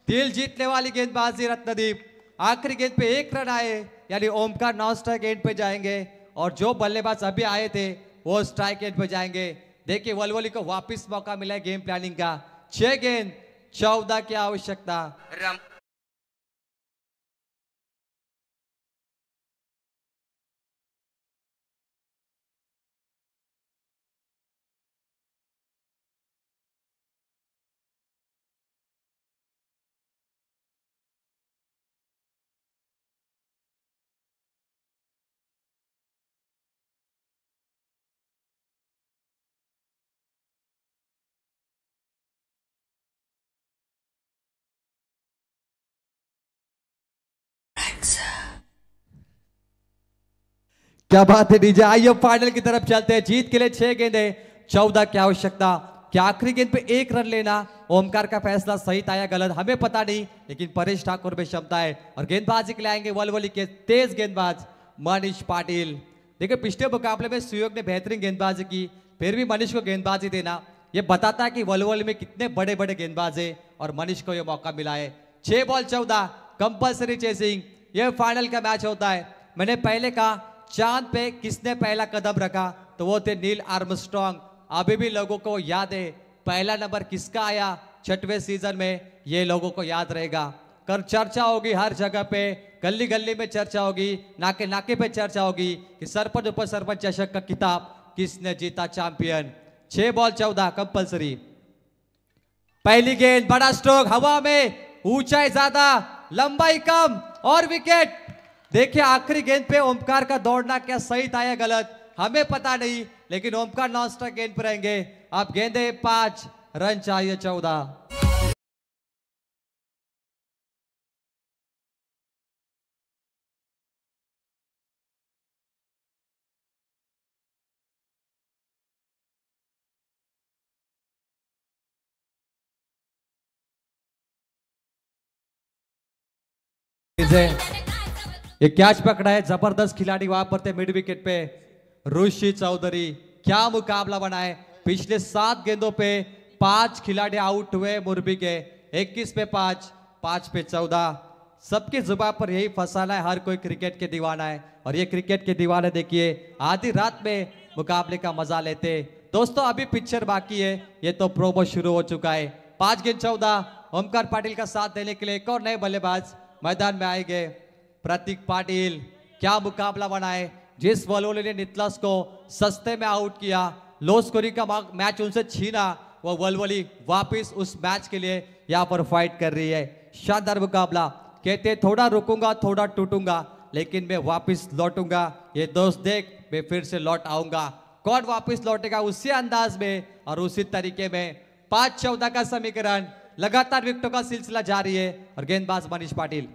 दिल जीतने वाली गेंदबाजी रत्नदीप। आखिरी गेंद पे 1 रन आए, यानी ओमकार नॉन स्ट्राइक एंड पे जाएंगे और जो बल्लेबाज अभी आए थे वो स्ट्राइक एंड पे जाएंगे। देखिए वलवली को वापस मौका मिला है गेम प्लानिंग का। 6 गेंद 14 की आवश्यकता। क्या बात है डीजे, आइए फाइनल की तरफ चलते हैं। जीत के लिए 6 गेंदे 14 की आवश्यकता। क्या आखिरी गेंद पे 1 रन लेना ओमकार का फैसला सही था या गलत हमें पता नहीं, लेकिन परेश ठाकुर में क्षमता है और गेंदबाजी के लिए आएंगे वलवली के तेज गेंदबाज मनीष पाटिल। देखिए पिछले मुकाबले में सुयोग ने बेहतरीन गेंदबाजी की, फिर भी मनीष को गेंदबाजी देना ये बताता है कि वलवली में कितने बड़े बड़े गेंदबाज है और मनीष को यह मौका मिला है। 6 बॉल 14 कंपल्सरी चेसिंग, यह फाइनल का मैच होता है। मैंने पहले कहा चांद पे किसने पहला कदम रखा, तो वो थे नील आर्मस्ट्रॉन्ग। अभी भी लोगों को याद है पहला नंबर किसका आया 6वें सीजन में, ये लोगों को याद रहेगा। कर चर्चा होगी हर जगह पे, गली गली में चर्चा होगी, नाके नाके पे चर्चा होगी कि सरपंच उप सरपंच चषक का खिताब किसने जीता चैंपियन। 6 ball 14 compulsory. पहली गेंद बड़ा स्ट्रोक, हवा में, ऊंचाई ज्यादा लंबाई कम और विकेट। देखिए आखिरी गेंद पे ओमकार का दौड़ना क्या सही था या गलत हमें पता नहीं, लेकिन ओमकार नॉन स्ट्राइक गेंद पर रहेंगे। अब गेंदे 5, रन चाहिए 14। ये कैच पकड़ा है, जबरदस्त खिलाड़ी वहां पर थे मिड विकेट पे, ऋषि चौधरी। क्या मुकाबला बना है, पिछले 7 गेंदों पे 5 खिलाड़ी आउट हुए मुरबी के, 21 पे 5, 5 पे 14। सबकी जुबान पर यही फसाना है, हर कोई क्रिकेट के दीवाना है और ये क्रिकेट के दीवाने देखिए आधी रात में मुकाबले का मजा लेते। दोस्तों अभी पिक्चर बाकी है, ये तो प्रोमो शुरू हो चुका है। 5 गेंद 14, ओमकार पाटिल का साथ देने के लिए एक और नए बल्लेबाज मैदान में आएंगे, प्रतीक पाटिल। क्या मुकाबला बना है, जिस वलवली ने नितलस को सस्ते में आउट किया, लो स्कोरिंग का मैच उनसे छीना, वो वलवली वापस उस मैच के लिए यहाँ पर फाइट कर रही है। शानदार मुकाबला, कहते थोड़ा रुकूंगा थोड़ा टूटूंगा लेकिन मैं वापस लौटूंगा, ये दोस्त देख मैं फिर से लौट आऊंगा। कौन वापस लौटेगा उसी अंदाज में और उसी तरीके में। 5-14 का समीकरण, लगातार विकेटों का सिलसिला जारी है और गेंदबाज मनीष पाटिल।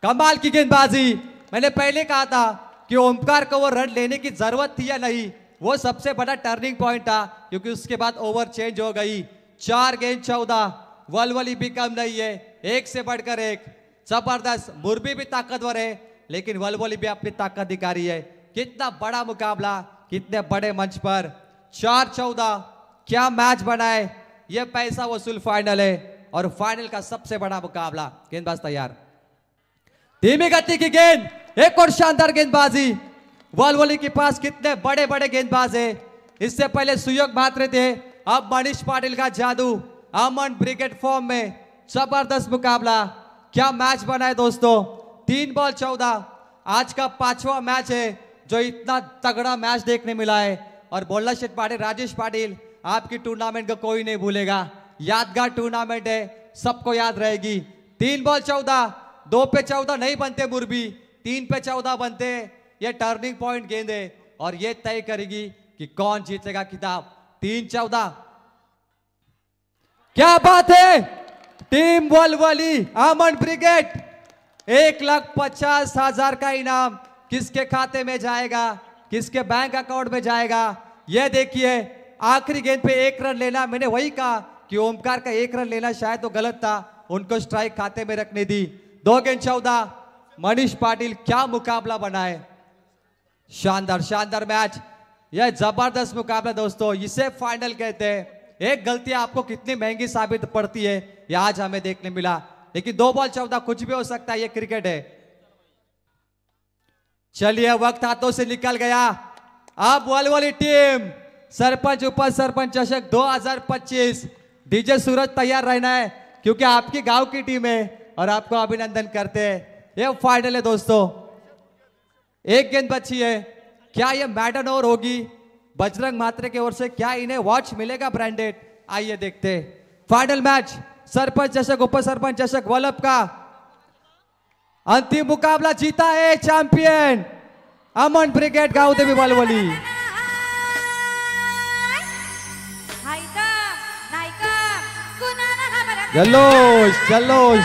कमाल की गेंदबाजी, मैंने पहले कहा था कि ओमकार को वो रन लेने की जरूरत थी या नहीं, वो सबसे बड़ा टर्निंग पॉइंट था क्योंकि उसके बाद ओवर चेंज हो गई। 4 गेंद 14, वलवली भी कम नहीं है, एक से बढ़कर एक। जबरदस्त, मुरबी भी ताकतवर है लेकिन वलवली भी अपनी ताकत दिखा रही है। कितना बड़ा मुकाबला, कितने बड़े मंच पर। 4-14, क्या मैच बना है, यह पैसा वसूल फाइनल है और फाइनल का सबसे बड़ा मुकाबला। गेंदबाज तैयार, धीमी गति की गेंद, एक और शानदार गेंदबाजी। वलवली के पास कितने बड़े बड़े गेंदबाज है, इससे पहले सुयोग मात्रे थे, अब मनीष पाटिल का जादू, अमन ब्रिगेड फॉर्म में। जबरदस्त मुकाबला, क्या मैच बना है दोस्तों। 3 बॉल 14। आज का 5वां मैच है जो इतना तगड़ा मैच देखने मिला है। और बोल्ला शेठ पाटिल, राजेश पाटिल, आपकी टूर्नामेंट को कोई नहीं भूलेगा। यादगार टूर्नामेंट है, सबको याद रहेगी। 3 बॉल 14, 2 पे 14 नहीं बनते मुरबी, 3 पे 14 बनते। ये टर्निंग पॉइंट गेंद है और ये तय करेगी कि कौन जीतेगा खिताब। 3-14। क्या बात है, टीम वलवली अमन ब्रिगेड, 1,50,000 का इनाम किसके खाते में जाएगा, किसके बैंक अकाउंट में जाएगा। यह देखिए, आखिरी गेंद पे 1 रन लेना, मैंने वही कहा कि ओमकार का 1 रन लेना शायद तो गलत था, उनको स्ट्राइक खाते में रखने दी। 2 गेंद 14। मनीष पाटिल, क्या मुकाबला बनाए, शानदार शानदार मैच। यह जबरदस्त मुकाबला दोस्तों, इसे फाइनल कहते हैं। एक गलती आपको कितनी महंगी साबित पड़ती है, यह आज हमें देखने मिला। लेकिन 2 बॉल 14 कुछ भी हो सकता है, यह क्रिकेट है। चलिए, वक्त हाथों से निकल गया। अब वलवली टीम सरपंच उप सरपंच चषक 2025, डीजे सूरज तैयार रहना है क्योंकि आपकी गांव की टीम है और आपको अभिनंदन करते हैं। यह फाइनल है दोस्तों, 1 गेंद बची है। क्या यह मैडन ओवर होगी बजरंग मात्रे की ओर से, क्या इन्हें वॉच मिलेगा ब्रांडेड, आइए देखते। फाइनल मैच सरपंच चषक उप सरपंच चषक वल्लभ का अंतिम मुकाबला जीता है चैंपियन अमन ब्रिगेड गांवदेवी वलवली। जल्लोष जल्लोष।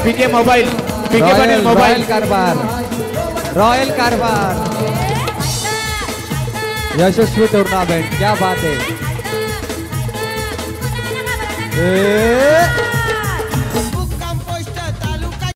पीके मोबाइल, पीके बने मोबाइल कारभार, रॉयल कारभार, यशस्वी टूर्नामेंट, क्या बात है। मुक्काम पोस्ट तालुका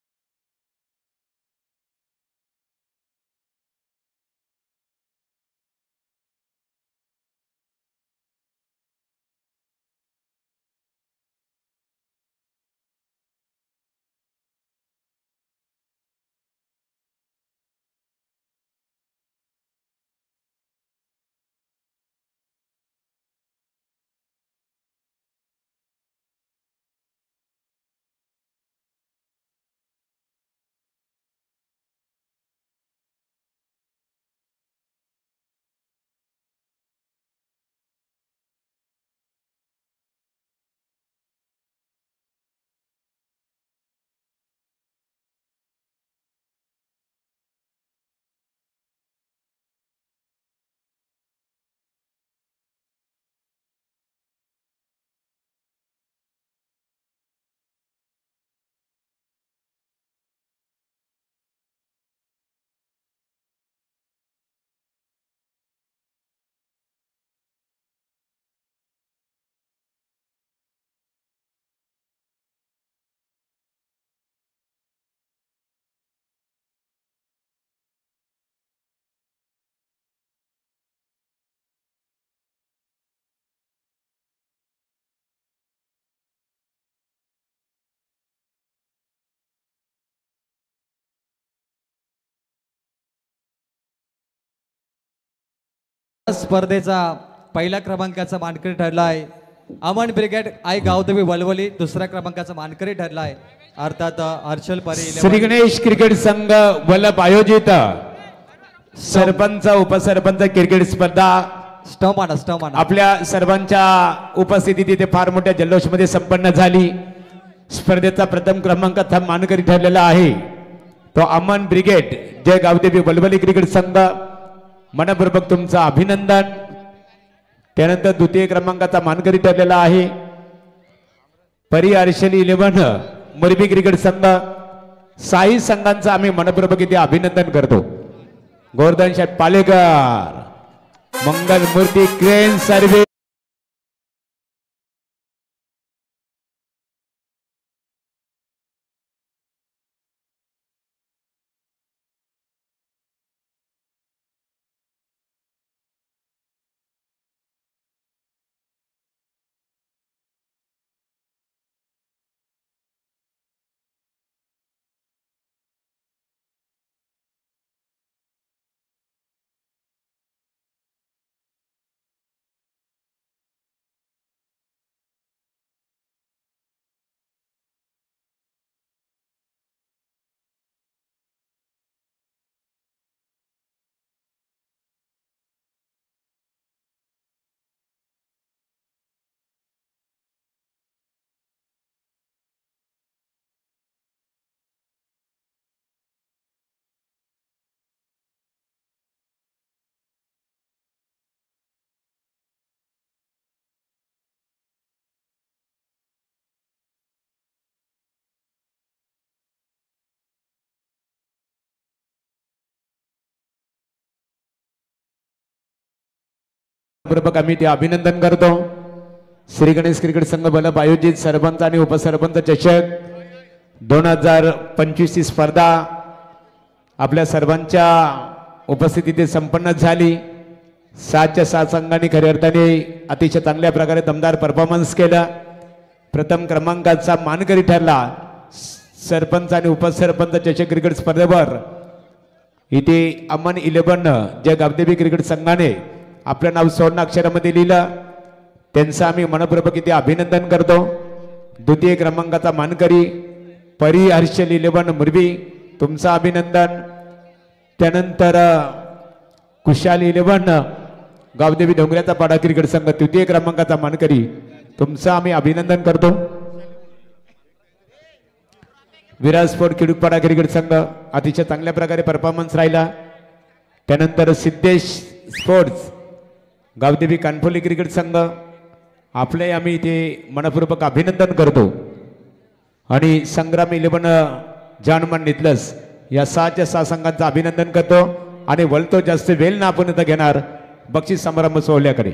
स्पर्धेचा पहिल्या क्रमांकाचा मानकरी ठरलाय अमन ब्रिगेड आई गावदेवी वलवली, दुसऱ्या क्रमांकाचा मानकरी ठरलाय अर्थात हर्षल परे श्री गणेश क्रिकेट संघ वल्लभ आयोजित सरपंच उपसरपंच क्रिकेट स्पर्धा स्टमाना आपल्या सर्वांच्या उपस्थितीत इथे फार मोठ्या जल्लोषमध्ये संपन्न झाली। स्पर्धेचा प्रथम क्रमांकाचा मानकरी ठरलेला आहे तो अमन ब्रिगेड जय गावदेवी वलवली क्रिकेट संघ, मनपूर्वक तुमचं अभिनंदन। त्यानंतर द्वितीय क्रमांकाचा मानकरी ठरलेला आहे परी हर्षल 11 मुरबी क्रिकेट संघ। साई संघांचं आम्ही मनपूर्वक इथे अभिनंदन करतो। गोवर्धन शेठ पालेकर, मंगल मूर्ती क्रेन सर्व्हिस पूर्वक आम्ही ते अभिनंदन करतो. श्री गणेश क्रिकेट संघ बलब आयोजित सरपंच आणि उपसरपंच चषक 2025 ही स्पर्धा आपल्या सर्वांच्या उपस्थितीत संपन्न झाली. 7च्या 7 संघांनी खऱ्या अर्थाने अतिशय चांगल्या प्रकारे दमदार परफॉर्मन्स केला. प्रथम क्रमांकाचा मानकरी ठरला. सरपंच आणि उपसरपंच चषक क्रिकेट स्पर्धेवर इथे अमन 11 ज्या गावदेवी क्रिकेट संघाने आपलं नाव स्वर्ण अक्षरामध्ये लिहिलं त्यांचं आम्ही मनपूर्वक इथे अभिनंदन करतो. द्वितीय क्रमांकाचा मानकरी परी हर्षल 11 मुरबी तुमचं अभिनंदन. त्यानंतर कुशाल 11 गावदेवी डोंगऱ्याचा पाडा क्रिकेट संघ तृतीय क्रमांकाचा मानकरी तुमचं आम्ही अभिनंदन करतो. विराज स्पोर्ट किडूकपाडा क्रिकेट संघ अतिशय चांगल्या प्रकारे परफॉर्मन्स राहिला. त्यानंतर सिद्धेश स्पोर्ट्स गावदेवी कानफोली क्रिकेट संघ आपले आम्ही इथे मनपूर्वक अभिनंदन करतो. आणि संग्राम 11 जानमान नितलस या 6च्या 6 संघांचं अभिनंदन करतो. आणि वळतो जास्त वेळ ना आपण इथं घेणार बक्षीस समारंभ सोहळ्याकडे.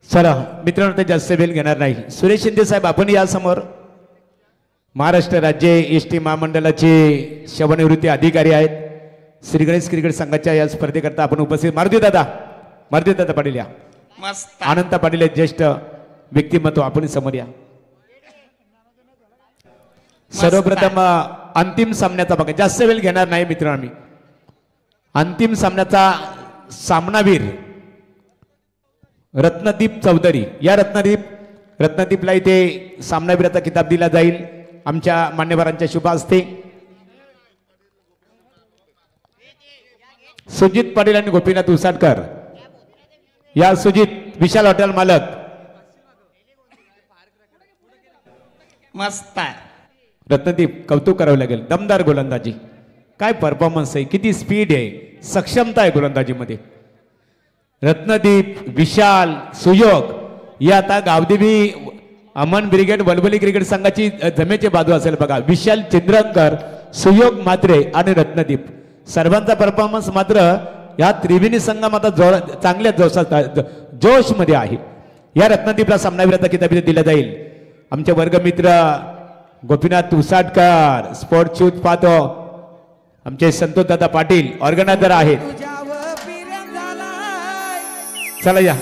चला मित्रांनो ते जास्त वेळ घेणार नाही. सुरेश शिंदे साहेब आपण या समोर महाराष्ट्र राज्य एसटी महामंडळाचे सेवानिवृत्ती अधिकारी आहेत. श्री गणेश क्रिकेट संघाच्या या स्पर्धेकरता आपण उपस्थित मारुती दादा पाटील या मस्त अनंत पाटील आहेत ज्येष्ठ व्यक्तिमत्व आपण समोर या. सर्वप्रथम अंतिम सामन्याचा बघा जास्त वेळ घेणार नाही मित्रांनो. आम्ही अंतिम सामन्याचा सामनावीर रत्नदीप चौधरी या रत्नदीपला इथे सामनावीराचा किताब दिला जाईल आमच्या मान्यवरांच्या शुभ हस्ते. सुजित पाटील आणि गोपीनाथ उसाटकर या सुजित विशाल हॉटेल मालक मस्त आहे. रत्नदीप कौतुक करावं लागेल. दमदार गोलंदाजी काय परफॉर्मन्स आहे किती स्पीड आहे सक्षमता आहे गोलंदाजीमध्ये. रत्नदीप विशाल सुयोग या आता गावदेवी अमन ब्रिगेड वलवली क्रिकेट संघाची जमेची बाजू असेल बघा. विशाल चंद्रकर सुयोग मात्रे आणि रत्नदीप सर्वांचा परफॉर्मन्स मात्र या त्रिवेणी संघ आता चांगल्या जोश मध्ये आहे. या रत्नदीपला सामनावीराचा किताब दिला जाईल. आमचे वर्गमित्र गोपीनाथ उसाटकर स्पोर्ट शूज पाहतो आमचे संतोष दादा पाटील ऑर्गनायझर आहेत. चला या